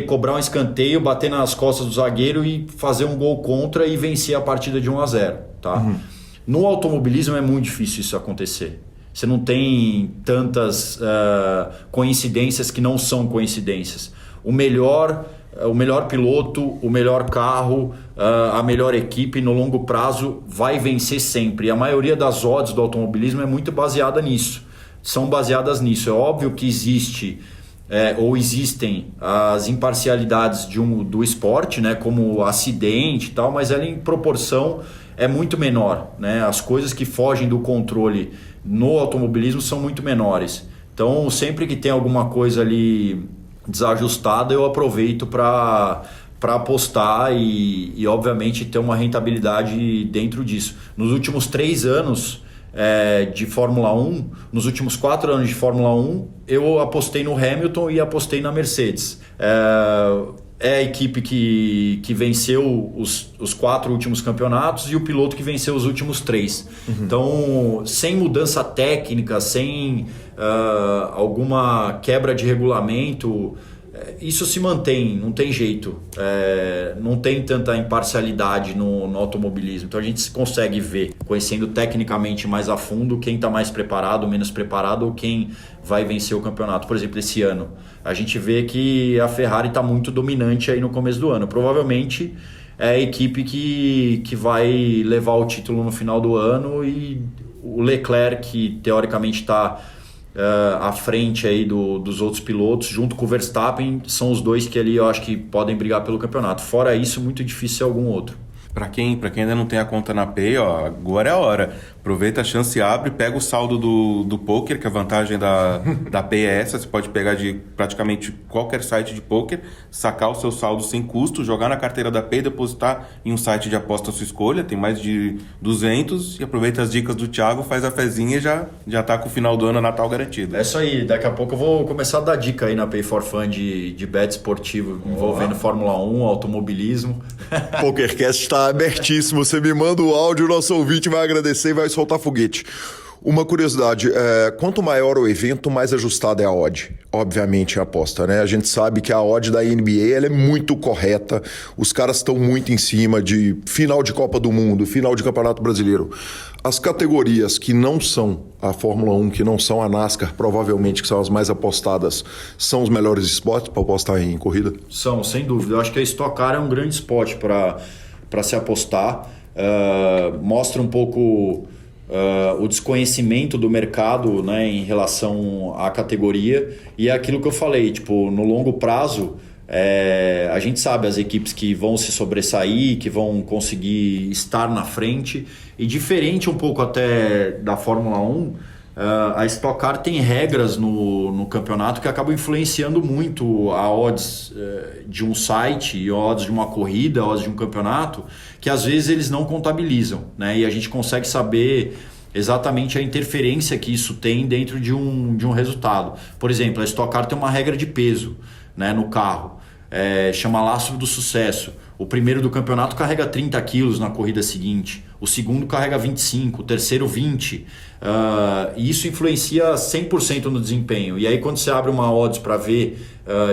cobrar um escanteio, bater nas costas do zagueiro e fazer um gol contra e vencer a partida de 1-0. Tá? No automobilismo é muito difícil isso acontecer. Você não tem tantas coincidências que não são coincidências. O melhor piloto, o melhor carro, a melhor equipe no longo prazo vai vencer sempre. E a maioria das odds do automobilismo é muito baseada nisso. São baseadas nisso. É óbvio que existem as imparcialidades do esporte, né, como acidente e tal, mas ela em proporção é muito menor. Né? As coisas que fogem do controle no automobilismo são muito menores. Então, sempre que tem alguma coisa ali desajustada, eu aproveito para apostar e obviamente ter uma rentabilidade dentro disso. Nos últimos 3 anos de Fórmula 1, nos últimos 4 anos de Fórmula 1, eu apostei no Hamilton e apostei na Mercedes. É a equipe que venceu os 4 últimos campeonatos e o piloto que venceu os últimos 3. Então, sem mudança técnica, sem alguma quebra de regulamento, isso se mantém, não tem jeito. Não tem tanta imparcialidade no automobilismo. Então a gente consegue ver, conhecendo tecnicamente mais a fundo, quem está mais preparado, menos preparado, ou quem vai vencer o campeonato. Por exemplo, esse ano, a gente vê que a Ferrari está muito dominante aí no começo do ano. Provavelmente é a equipe que vai levar o título no final do ano, e o Leclerc, que teoricamente está à frente aí dos outros pilotos, junto com o Verstappen, são os dois que ali eu acho que podem brigar pelo campeonato. Fora isso, muito difícil ser algum outro. Para quem ainda não tem a conta na Pay, agora é a hora. Aproveita a chance, abre, pega o saldo do poker, que a vantagem da Pay é essa. Você pode pegar de praticamente qualquer site de poker, sacar o seu saldo sem custo, jogar na carteira da Pay, depositar em um site de aposta à sua escolha. Tem mais de 200, e aproveita as dicas do Thiago, faz a fezinha e já tá com o final do ano, Natal garantido. É isso aí, daqui a pouco eu vou começar a dar dica aí na Pay for Fun de bet esportivo envolvendo Fórmula 1, automobilismo. PokerCast está abertíssimo. Você me manda o áudio, o nosso ouvinte vai agradecer e vai soltar foguete. Uma curiosidade, quanto maior o evento, mais ajustada é a odd. Obviamente a aposta, né? A gente sabe que a odd da NBA ela é muito correta, os caras estão muito em cima de final de Copa do Mundo, final de Campeonato Brasileiro. As categorias que não são a Fórmula 1, que não são a NASCAR, provavelmente que são as mais apostadas, são os melhores esportes para apostar em corrida? São, sem dúvida. Eu acho que a Stock Car é um grande esporte para se apostar. Mostra um pouco o desconhecimento do mercado, né, em relação à categoria, e é aquilo que eu falei, tipo, no longo prazo a gente sabe as equipes que vão se sobressair, que vão conseguir estar na frente, e diferente um pouco até da Fórmula 1, a Stock Car tem regras no campeonato que acabam influenciando muito a odds de um site, odds de uma corrida, odds de um campeonato, que às vezes eles não contabilizam, né? E a gente consegue saber exatamente a interferência que isso tem dentro de um resultado. Por exemplo, a Stock Car tem uma regra de peso, né, no carro, chama laço do sucesso. O primeiro do campeonato carrega 30 quilos na corrida seguinte, o segundo carrega 25, o terceiro 20, e isso influencia 100% no desempenho. E aí quando você abre uma odds para ver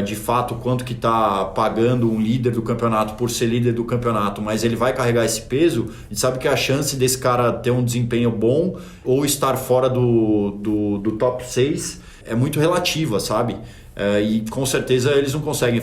de fato quanto que está pagando um líder do campeonato por ser líder do campeonato, mas ele vai carregar esse peso, a gente sabe que a chance desse cara ter um desempenho bom ou estar fora do top 6 é muito relativa, sabe? E com certeza eles não conseguem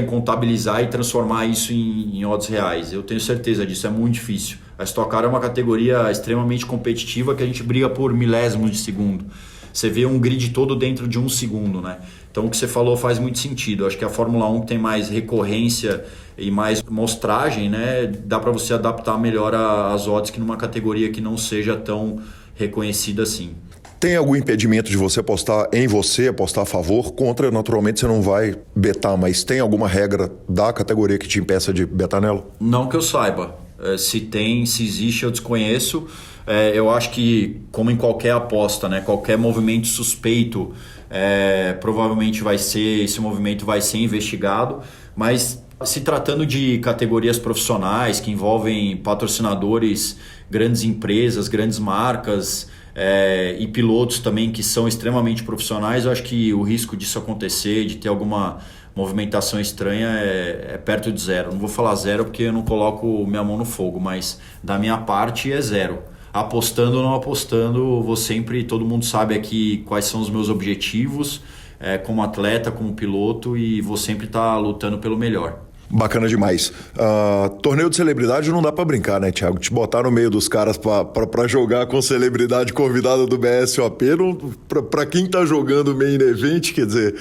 contabilizar e transformar isso em odds reais. Eu tenho certeza disso, é muito difícil. A Stock Car é uma categoria extremamente competitiva que a gente briga por milésimos de segundo. Você vê um grid todo dentro de 1 segundo, né? Então o que você falou faz muito sentido. Eu acho que a Fórmula 1 tem mais recorrência e mais mostragem, né? Dá para você adaptar melhor as odds que numa categoria que não seja tão reconhecida assim. Tem algum impedimento de você apostar em você, apostar a favor? Contra, naturalmente, você não vai betar, mas tem alguma regra da categoria que te impeça de betar nela? Não que eu saiba. Se existe, eu desconheço. Eu acho que, como em qualquer aposta, né, qualquer movimento suspeito, provavelmente esse movimento vai ser investigado, mas Se tratando de categorias profissionais que envolvem patrocinadores, grandes empresas, grandes marcas e pilotos também que são extremamente profissionais, eu acho que o risco disso acontecer, de ter alguma movimentação estranha é perto de zero. Não vou falar zero porque eu não coloco minha mão no fogo, mas da minha parte é zero. Apostando ou não apostando, todo mundo sabe aqui quais são os meus objetivos como atleta, como piloto, e vou sempre estar lutando pelo melhor. Bacana demais. Torneio de celebridade não dá pra brincar, né, Thiago? Te botar no meio dos caras pra jogar com celebridade convidada do BSOP, pra quem tá jogando main event, quer dizer,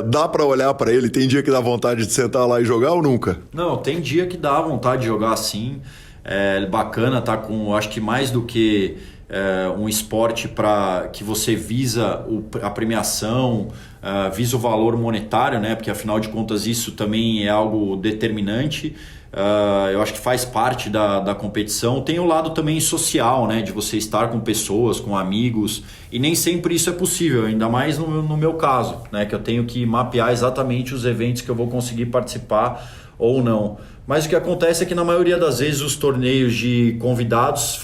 dá pra olhar pra ele? Tem dia que dá vontade de sentar lá e jogar ou nunca? Não, tem dia que dá vontade de jogar sim. É bacana tá com, acho que mais do que um esporte que você visa a premiação, visa o valor monetário, né? Porque afinal de contas isso também é algo determinante. Eu acho que faz parte da competição. Tem o lado também social, né? De você estar com pessoas, com amigos, e nem sempre isso é possível, ainda mais no meu caso, né? Que eu tenho que mapear exatamente os eventos que eu vou conseguir participar ou não. Mas o que acontece é que na maioria das vezes os torneios de convidados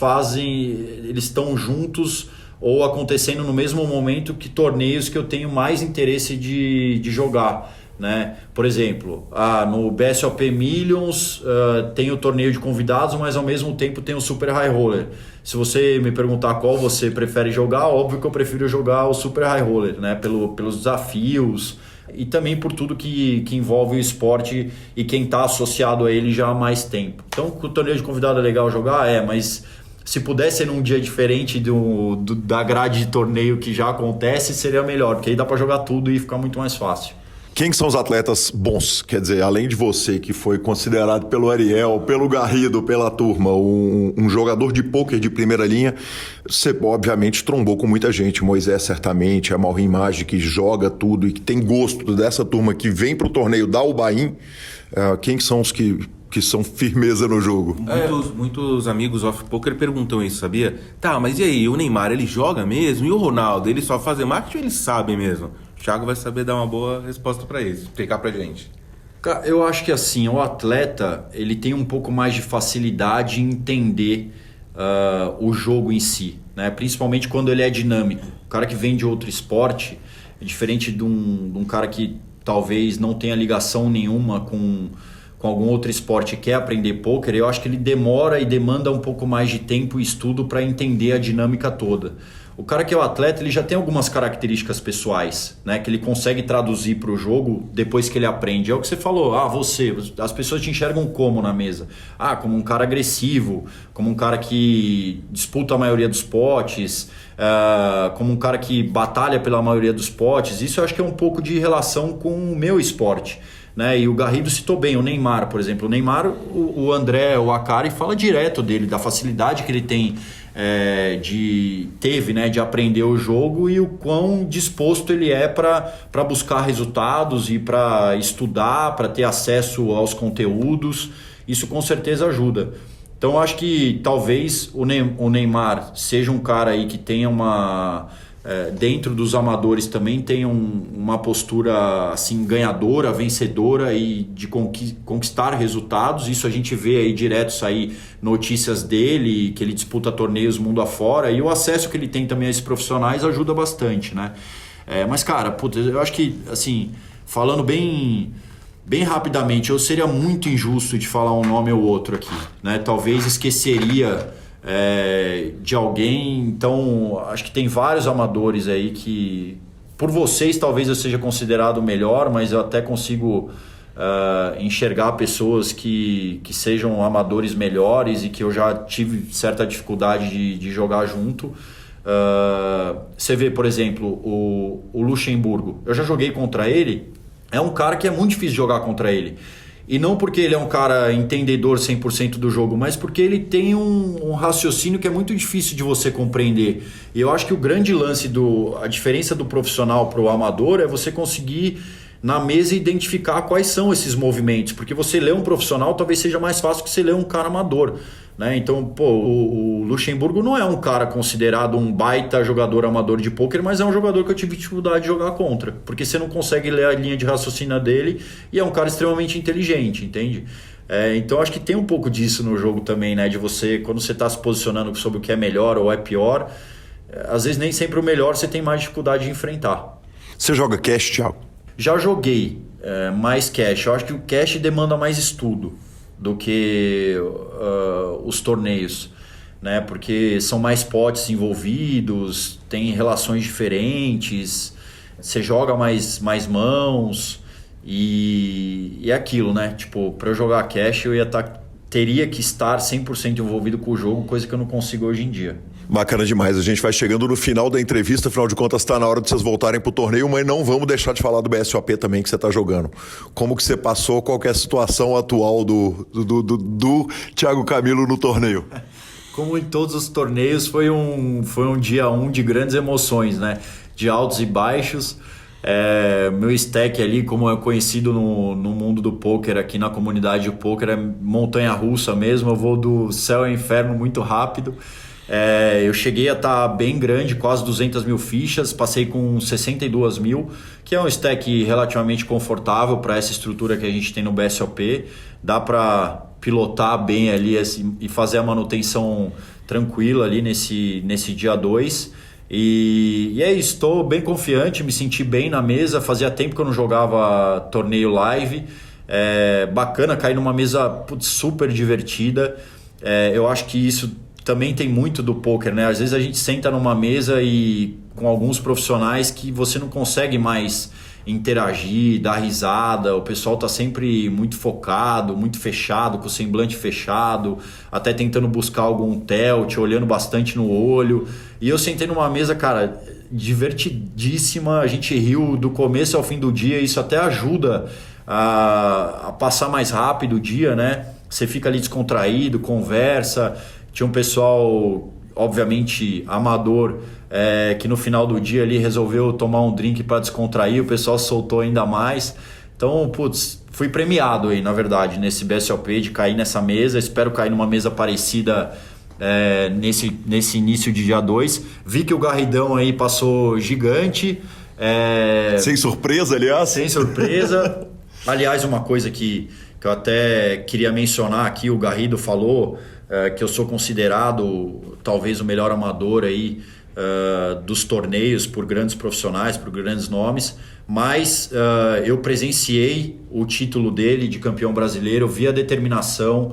eles estão juntos ou acontecendo no mesmo momento que torneios que eu tenho mais interesse de jogar, né? Por exemplo, no BSOP Millions tem o torneio de convidados, mas ao mesmo tempo tem o Super High Roller. Se você me perguntar qual você prefere jogar, óbvio que eu prefiro jogar o Super High Roller, né? Pelos desafios e também por tudo que envolve o esporte e quem está associado a ele já há mais tempo. Então, o torneio de convidado é legal jogar? Mas se pudesse ser num dia diferente da grade de torneio que já acontece, seria melhor, porque aí dá para jogar tudo e ficar muito mais fácil. Quem são os atletas bons? Quer dizer, além de você, que foi considerado pelo Ariel, pelo Garrido, pela turma, um jogador de pôquer de primeira linha, você obviamente trombou com muita gente. Moisés, certamente, a Malrim Maggi, que joga tudo e que tem gosto dessa turma que vem para o torneio da Ubaim. Quem são os que são firmeza no jogo? Muitos amigos off-poker perguntam isso, sabia? Tá, mas e aí, o Neymar, ele joga mesmo? E o Ronaldo, ele só faz marketing ou eles sabem mesmo? O Thiago vai saber dar uma boa resposta para isso, explicar pra gente. Eu acho que assim, o atleta ele tem um pouco mais de facilidade em entender o jogo em si, né? Principalmente quando ele é dinâmico. O cara que vem de outro esporte é diferente de um cara que talvez não tenha ligação nenhuma com algum outro esporte e quer aprender pôquer. Eu acho que ele demora e demanda um pouco mais de tempo e estudo para entender a dinâmica toda. O cara que é o atleta, ele já tem algumas características pessoais, né, que ele consegue traduzir para o jogo depois que ele aprende. É o que você falou, as pessoas te enxergam como na mesa? Como um cara agressivo, como um cara que disputa a maioria dos potes, como um cara que batalha pela maioria dos potes. Isso eu acho que é um pouco de relação com o meu esporte, né? E o Garrido citou bem, o Neymar, por exemplo. O Neymar, o André, o Akari fala direto dele, da facilidade que ele tem de aprender o jogo e o quão disposto ele é para buscar resultados e para estudar, para ter acesso aos conteúdos. Isso com certeza ajuda. Então eu acho que talvez o Neymar seja um cara aí que tenha dentro dos amadores também tem uma postura assim ganhadora, vencedora e de conquistar resultados. Isso a gente vê aí direto sair notícias dele, que ele disputa torneios mundo afora, e o acesso que ele tem também a esses profissionais ajuda bastante, né? Mas cara, eu acho que assim, falando bem rapidamente, eu seria muito injusto de falar um nome ou outro aqui, né? Talvez esqueceria de alguém. Então acho que tem vários amadores aí que por vocês talvez eu seja considerado o melhor, mas eu até consigo enxergar pessoas que sejam amadores melhores e que eu já tive certa dificuldade de jogar junto. Você vê, por exemplo, o Luxemburgo, eu já joguei contra ele. É um cara que é muito difícil jogar contra ele. E não porque ele é um cara entendedor 100% do jogo, mas porque ele tem um raciocínio que é muito difícil de você compreender. E eu acho que o grande lance, a diferença do profissional para o amador é você conseguir na mesa e identificar quais são esses movimentos, porque você lê um profissional talvez seja mais fácil que você ler um cara amador, né? Então, pô, o Luxemburgo não é um cara considerado um baita jogador amador de pôquer, mas é um jogador que eu tive dificuldade de jogar contra, porque você não consegue ler a linha de raciocínio dele e é um cara extremamente inteligente, entende? Então acho que tem um pouco disso no jogo também, né? De você, quando você está se posicionando sobre o que é melhor ou é pior, às vezes nem sempre o melhor você tem mais dificuldade de enfrentar. Você joga cash, Thiago? Já joguei mais cash. Eu acho que o cash demanda mais estudo do que os torneios, né? Porque são mais potes envolvidos, tem relações diferentes, você joga mais mãos. E é aquilo, né? Tipo, para eu jogar cash eu teria que estar 100% envolvido com o jogo, coisa que eu não consigo hoje em dia. Bacana demais, a gente vai chegando no final da entrevista, afinal de contas está na hora de vocês voltarem pro torneio, mas não vamos deixar de falar do BSOP também que você está jogando. Como que você passou, qual que é a situação atual do Thiago Camilo no torneio? Como em todos os torneios, foi um dia 1 de grandes emoções, né? De altos e baixos. Meu stack ali, como é conhecido no mundo do poker, aqui na comunidade do poker, é montanha-russa mesmo. Eu vou do céu ao inferno muito rápido. Eu cheguei a estar bem grande, quase 200 mil fichas, passei com 62 mil, que é um stack relativamente confortável para essa estrutura que a gente tem no BSOP. Dá para pilotar bem ali e fazer a manutenção tranquila ali nesse dia 2. E é isso, estou bem confiante, me senti bem na mesa, fazia tempo que eu não jogava torneio live, bacana cair numa mesa super divertida. Eu acho que isso também tem muito do poker, né? Às vezes a gente senta numa mesa e com alguns profissionais que você não consegue mais interagir, dar risada, o pessoal tá sempre muito focado, muito fechado, com o semblante fechado, até tentando buscar algum tilt, olhando bastante no olho. E eu sentei numa mesa, cara, divertidíssima, a gente riu do começo ao fim do dia, isso até ajuda a passar mais rápido o dia, né? Você fica ali descontraído, conversa. Tinha um pessoal, obviamente, amador, que no final do dia ali resolveu tomar um drink para descontrair, o pessoal soltou ainda mais. Então, fui premiado aí, na verdade, nesse BSOP de cair nessa mesa. Espero cair numa mesa parecida nesse início de dia 2. Vi que o Garridão aí passou gigante. Sem surpresa, aliás? Sem surpresa. Aliás, uma coisa que eu até queria mencionar aqui, o Garrido falou que eu sou considerado talvez o melhor amador aí dos torneios por grandes profissionais, por grandes nomes, mas eu presenciei o título dele de campeão brasileiro, vi a determinação,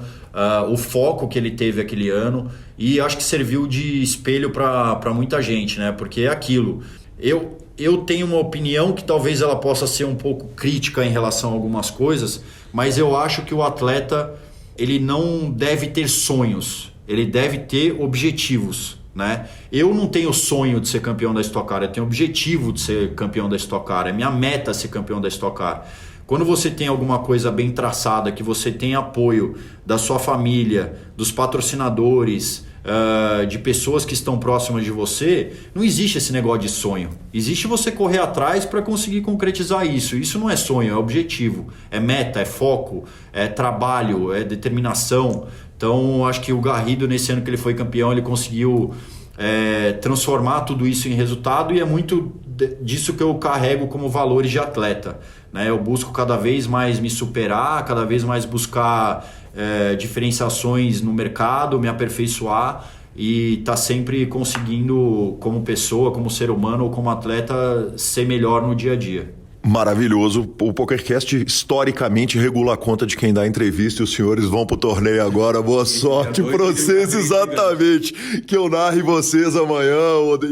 o foco que ele teve aquele ano, e acho que serviu de espelho para muita gente, né? Porque é aquilo, eu tenho uma opinião que talvez ela possa ser um pouco crítica em relação a algumas coisas, mas eu acho que o atleta ele não deve ter sonhos, ele deve ter objetivos, né? Eu não tenho sonho de ser campeão da Stock Car, eu tenho objetivo de ser campeão da Stock Car, é minha meta ser campeão da Stock Car. Quando você tem alguma coisa bem traçada, que você tem apoio da sua família, dos patrocinadores, de pessoas que estão próximas de você, não existe esse negócio de sonho. Existe você correr atrás para conseguir concretizar isso. Isso não é sonho, é objetivo, é meta, é foco, é trabalho, é determinação. Então, acho que o Garrido, nesse ano que ele foi campeão, ele conseguiu transformar tudo isso em resultado, e é muito disso que eu carrego como valores de atleta, né? Eu busco cada vez mais me superar, cada vez mais buscar diferenciações no mercado, me aperfeiçoar e tá sempre conseguindo, como pessoa, como ser humano ou como atleta, ser melhor no dia a dia. Maravilhoso. O PokerCast historicamente regula a conta de quem dá entrevista, e os senhores vão pro torneio agora. Boa sorte para vocês, exatamente. Que eu narre vocês amanhã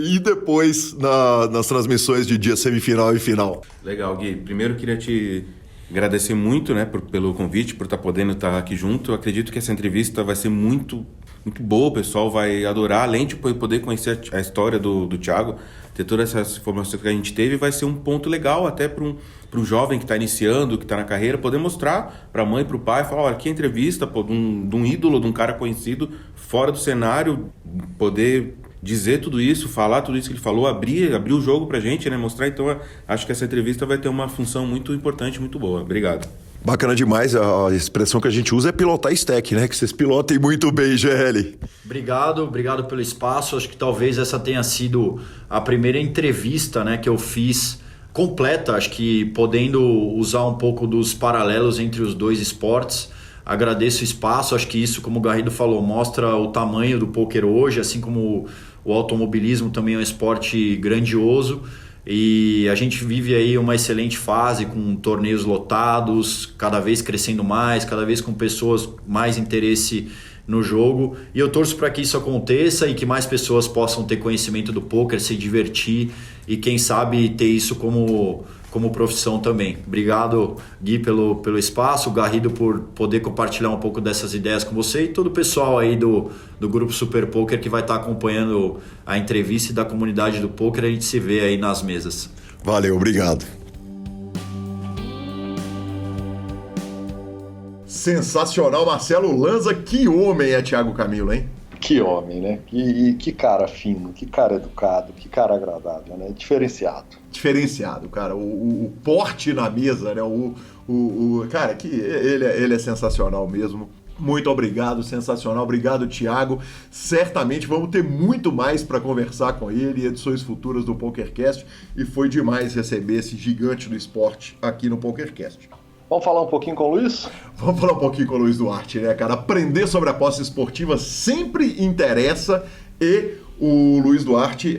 e depois nas transmissões de dia semifinal e final. Legal, Gui. Primeiro queria te agradecer muito, né, pelo convite, por estar podendo estar aqui junto. Eu acredito que essa entrevista vai ser muito, muito boa, o pessoal vai adorar, além de poder conhecer a história do Thiago, ter todas essas informações que a gente teve, vai ser um ponto legal até para um jovem que está iniciando, que está na carreira, poder mostrar para a mãe, para o pai, falar, olha, que entrevista de um ídolo, de um cara conhecido, fora do cenário, poder dizer tudo isso, falar tudo isso que ele falou, abrir o jogo pra gente, né? Mostrar. Então, acho que essa entrevista vai ter uma função muito importante, muito boa. Obrigado. Bacana demais, a expressão que a gente usa é pilotar stack, né? Que vocês pilotem muito bem, GL. Obrigado pelo espaço. Acho que talvez essa tenha sido a primeira entrevista, né, que eu fiz completa, acho que podendo usar um pouco dos paralelos entre os dois esportes. Agradeço o espaço, acho que isso, como o Garrido falou, mostra o tamanho do poker hoje, assim como o automobilismo também é um esporte grandioso. E a gente vive aí uma excelente fase com torneios lotados, cada vez crescendo mais, cada vez com pessoas mais interesse no jogo. E eu torço para que isso aconteça e que mais pessoas possam ter conhecimento do poker, se divertir e quem sabe ter isso como profissão também. Obrigado, Gui, pelo espaço, Garrido por poder compartilhar um pouco dessas ideias com você e todo o pessoal aí do Grupo Super Poker que vai estar acompanhando a entrevista e da comunidade do poker. A gente se vê aí nas mesas. Valeu, obrigado. Sensacional, Marcelo Lanza. Que homem é Thiago Camilo, hein? Que homem, né? Que cara fino, que cara educado, que cara agradável, né? Diferenciado, cara. O porte na mesa, né? Cara, que ele é sensacional mesmo. Muito obrigado, sensacional. Obrigado, Thiago. Certamente vamos ter muito mais para conversar com ele em edições futuras do PokerCast. E foi demais receber esse gigante do esporte aqui no PokerCast. Vamos falar um pouquinho com o Luiz? Vamos falar um pouquinho com o Luiz Duarte, né, cara? Aprender sobre a aposta esportiva sempre interessa e o Luiz Duarte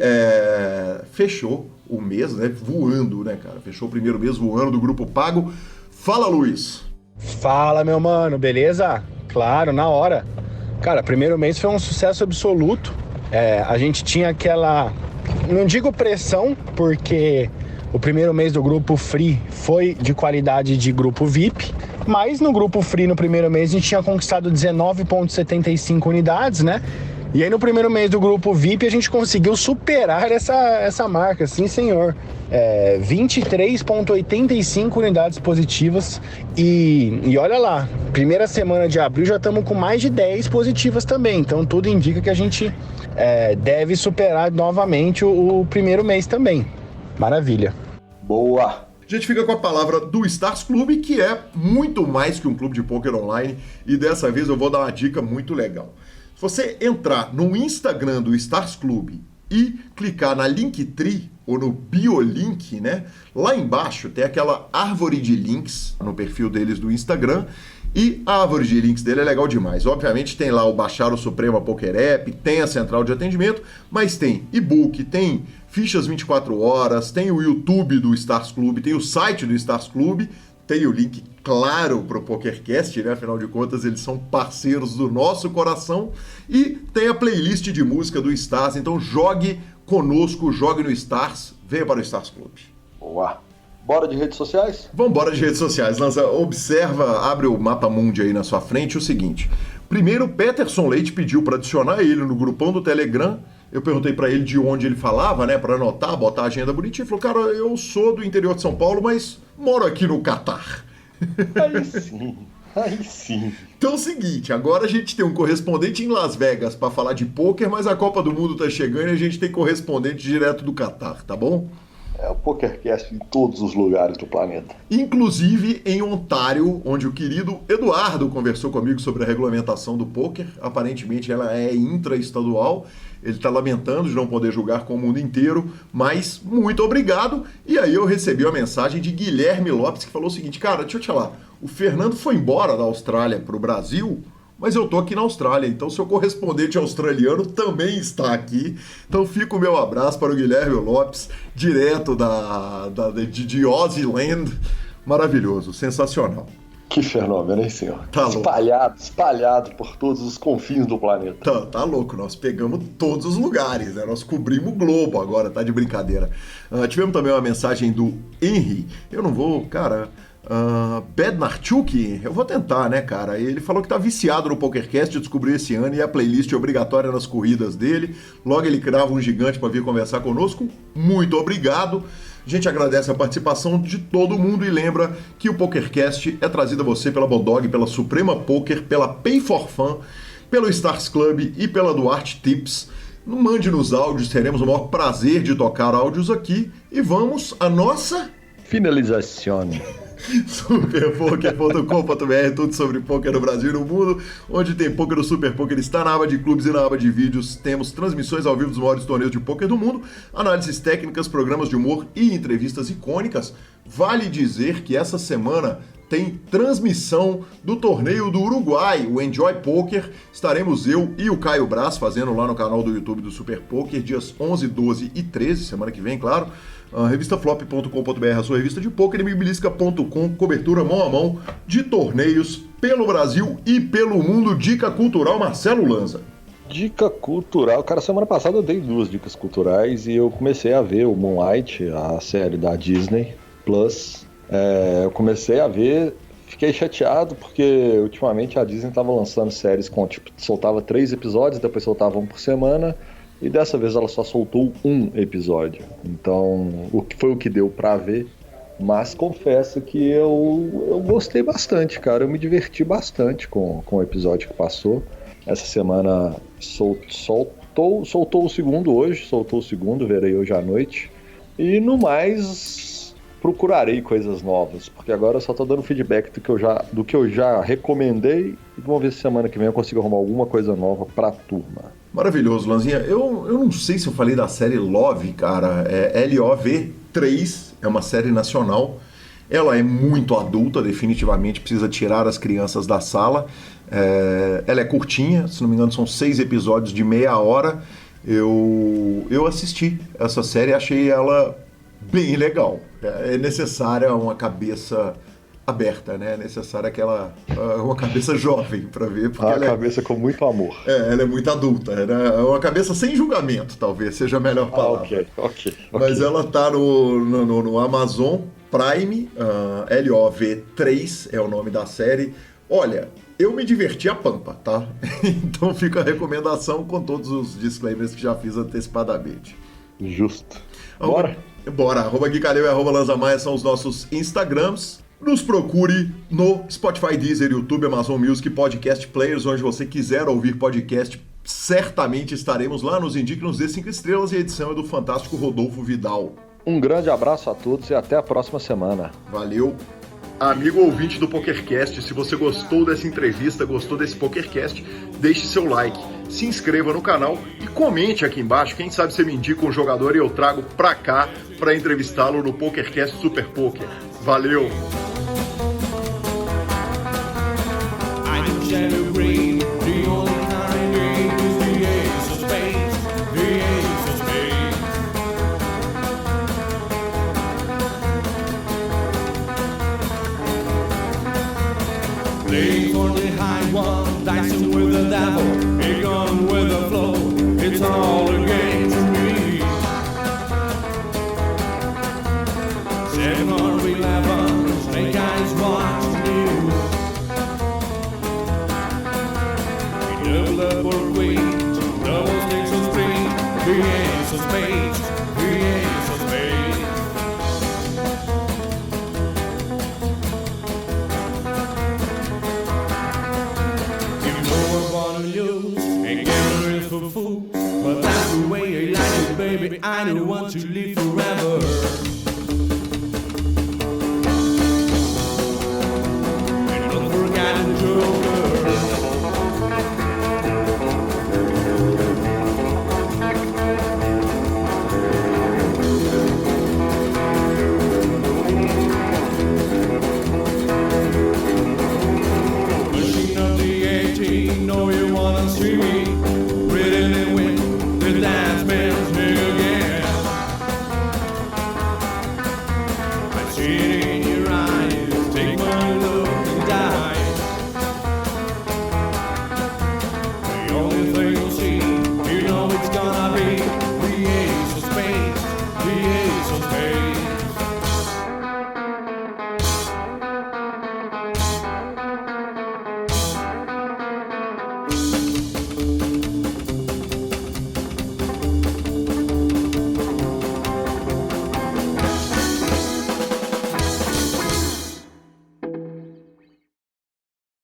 fechou o mês, né, voando, né, cara? Fechou o primeiro mês voando do Grupo Pago. Fala, Luiz! Fala, meu mano, beleza? Claro, na hora. Cara, primeiro mês foi um sucesso absoluto. A gente tinha aquela... Não digo pressão, porque... O primeiro mês do grupo Free foi de qualidade de grupo VIP, mas no grupo Free no primeiro mês a gente tinha conquistado 19,75 unidades, né? E aí no primeiro mês do grupo VIP a gente conseguiu superar essa marca, sim senhor. 23,85 unidades positivas e olha lá, primeira semana de abril já estamos com mais de 10 positivas também, então tudo indica que a gente deve superar novamente o primeiro mês também. Maravilha. Boa. A gente fica com a palavra do Stars Club, que é muito mais que um clube de poker online. E dessa vez eu vou dar uma dica muito legal. Se você entrar no Instagram do Stars Club e clicar na Linktree ou no Biolink, né? Lá embaixo tem aquela árvore de links no perfil deles do Instagram. E a árvore de links dele é legal demais. Obviamente tem lá o Baixar o Suprema Poker App, tem a central de atendimento, mas tem e-book, tem fichas 24 horas, tem o YouTube do Stars Club, tem o site do Stars Club, tem o link, claro, para o PokerCast, né? Afinal de contas, eles são parceiros do nosso coração. E tem a playlist de música do Stars, então jogue conosco, jogue no Stars, venha para o Stars Club. Boa. Bora de redes sociais? Vamos embora de redes sociais. Lança, observa, abre o mapa mundi aí na sua frente, o seguinte. Primeiro, o Peterson Leite pediu para adicionar ele no grupão do Telegram. Eu perguntei para ele de onde ele falava, né, para anotar, botar a agenda bonitinha. Ele falou, cara, eu sou do interior de São Paulo, mas moro aqui no Catar. Aí sim. Então é o seguinte, agora a gente tem um correspondente em Las Vegas para falar de pôquer, mas a Copa do Mundo tá chegando e a gente tem correspondente direto do Catar, tá bom? É o PokerCast em todos os lugares do planeta. Inclusive em Ontário, onde o querido Eduardo conversou comigo sobre a regulamentação do pôquer. Aparentemente ela é intraestadual. Ele está lamentando de não poder jogar com o mundo inteiro, mas muito obrigado. E aí eu recebi uma mensagem de Guilherme Lopes que falou o seguinte, cara, deixa eu te falar, o Fernando foi embora da Austrália para o Brasil, mas eu tô aqui na Austrália, então seu correspondente australiano também está aqui. Então fica o meu abraço para o Guilherme Lopes, direto de Aussie Land. Maravilhoso, sensacional. Que fenômeno, hein, senhor? Tá Espalhado por todos os confins do planeta. Tá louco, nós pegamos todos os lugares, né? Nós cobrimos o globo agora, tá de brincadeira. Tivemos também uma mensagem do Henry, eu não vou, cara... Bednarchuk, eu vou tentar, né, cara? Ele falou que tá viciado no PokerCast, descobriu esse ano e a playlist é obrigatória nas corridas dele. Logo ele crava um gigante para vir conversar conosco. Muito obrigado. A gente agradece a participação de todo mundo e lembra que o PokerCast é trazido a você pela Bodog, pela Suprema Poker, pela Pay for Fun, pelo Stars Club e pela Duarte Tips. Mande nos áudios, teremos o maior prazer de tocar áudios aqui. E vamos à nossa... Finalização. Superpoker.com.br, tudo sobre poker no Brasil e no mundo. Onde tem poker, o Super Poker está na aba de clubes e na aba de vídeos. Temos transmissões ao vivo dos maiores torneios de poker do mundo, análises técnicas, programas de humor e entrevistas icônicas. Vale dizer que essa semana tem transmissão do torneio do Uruguai, o Enjoy Poker. Estaremos eu e o Caio Braz fazendo lá no canal do YouTube do Super Poker, dias 11, 12 e 13, semana que vem, claro. Revistaflop.com.br, a sua revista de poker, e mibilisca.com, cobertura mão a mão de torneios pelo Brasil e pelo mundo. Dica cultural, Marcelo Lanza. Dica cultural, cara, semana passada eu dei 2 dicas culturais e eu comecei a ver o Moonlight, a série da Disney Plus. Eu comecei a ver, fiquei chateado porque ultimamente a Disney estava lançando séries com, tipo, soltava 3 episódios, depois soltava 1 por semana, e dessa vez ela só soltou 1 episódio. Então, foi o que deu pra ver, mas confesso que eu gostei bastante, cara, eu me diverti bastante com o episódio que passou. Essa semana soltou o segundo hoje, verei hoje à noite, e no mais... procurarei coisas novas, porque agora eu só tô dando feedback do que eu já recomendei, e vamos ver se semana que vem eu consigo arrumar alguma coisa nova pra turma. Maravilhoso, Lanzinha. Eu não sei se eu falei da série Love, cara. É LOV3, é uma série nacional. Ela é muito adulta, definitivamente, precisa tirar as crianças da sala. Ela é curtinha, se não me engano são 6 episódios de meia hora. Eu assisti essa série e achei ela bem legal. É necessária uma cabeça aberta, né? É necessária uma cabeça jovem para ver. Porque ela cabeça com muito amor. Ela é muito adulta, né? É uma cabeça sem julgamento, talvez seja a melhor palavra. Ok. Mas ela tá no Amazon Prime, LOV3 é o nome da série. Olha, eu me diverti a pampa, tá? Então fica a recomendação com todos os disclaimers que já fiz antecipadamente. Justo. Bora? Bora. @GuiCalil e @LanzaMaia são os nossos Instagrams. Nos procure no Spotify, Deezer, YouTube, Amazon Music, Podcast Players, onde você quiser ouvir podcast. Certamente estaremos lá. Nos indique, nos dê 5 estrelas, e a edição é do fantástico Rodolfo Vidal. Um grande abraço a todos e até a próxima semana. Valeu. Amigo ouvinte do PokerCast, se você gostou dessa entrevista, gostou desse PokerCast, deixe seu like, se inscreva no canal e comente aqui embaixo. Quem sabe você me indica um jogador e eu trago pra cá pra entrevistá-lo no PokerCast Super Poker. Valeu! Playing for the high one, dicing with the devil, a gun with the flow, it's all a game to me. 7 or 11, snake eyes watch you. We double up or queen, double sticks or string, the ace of spades, the ace of spades. For food, but that's the way I like it, baby. I don't want to live forever.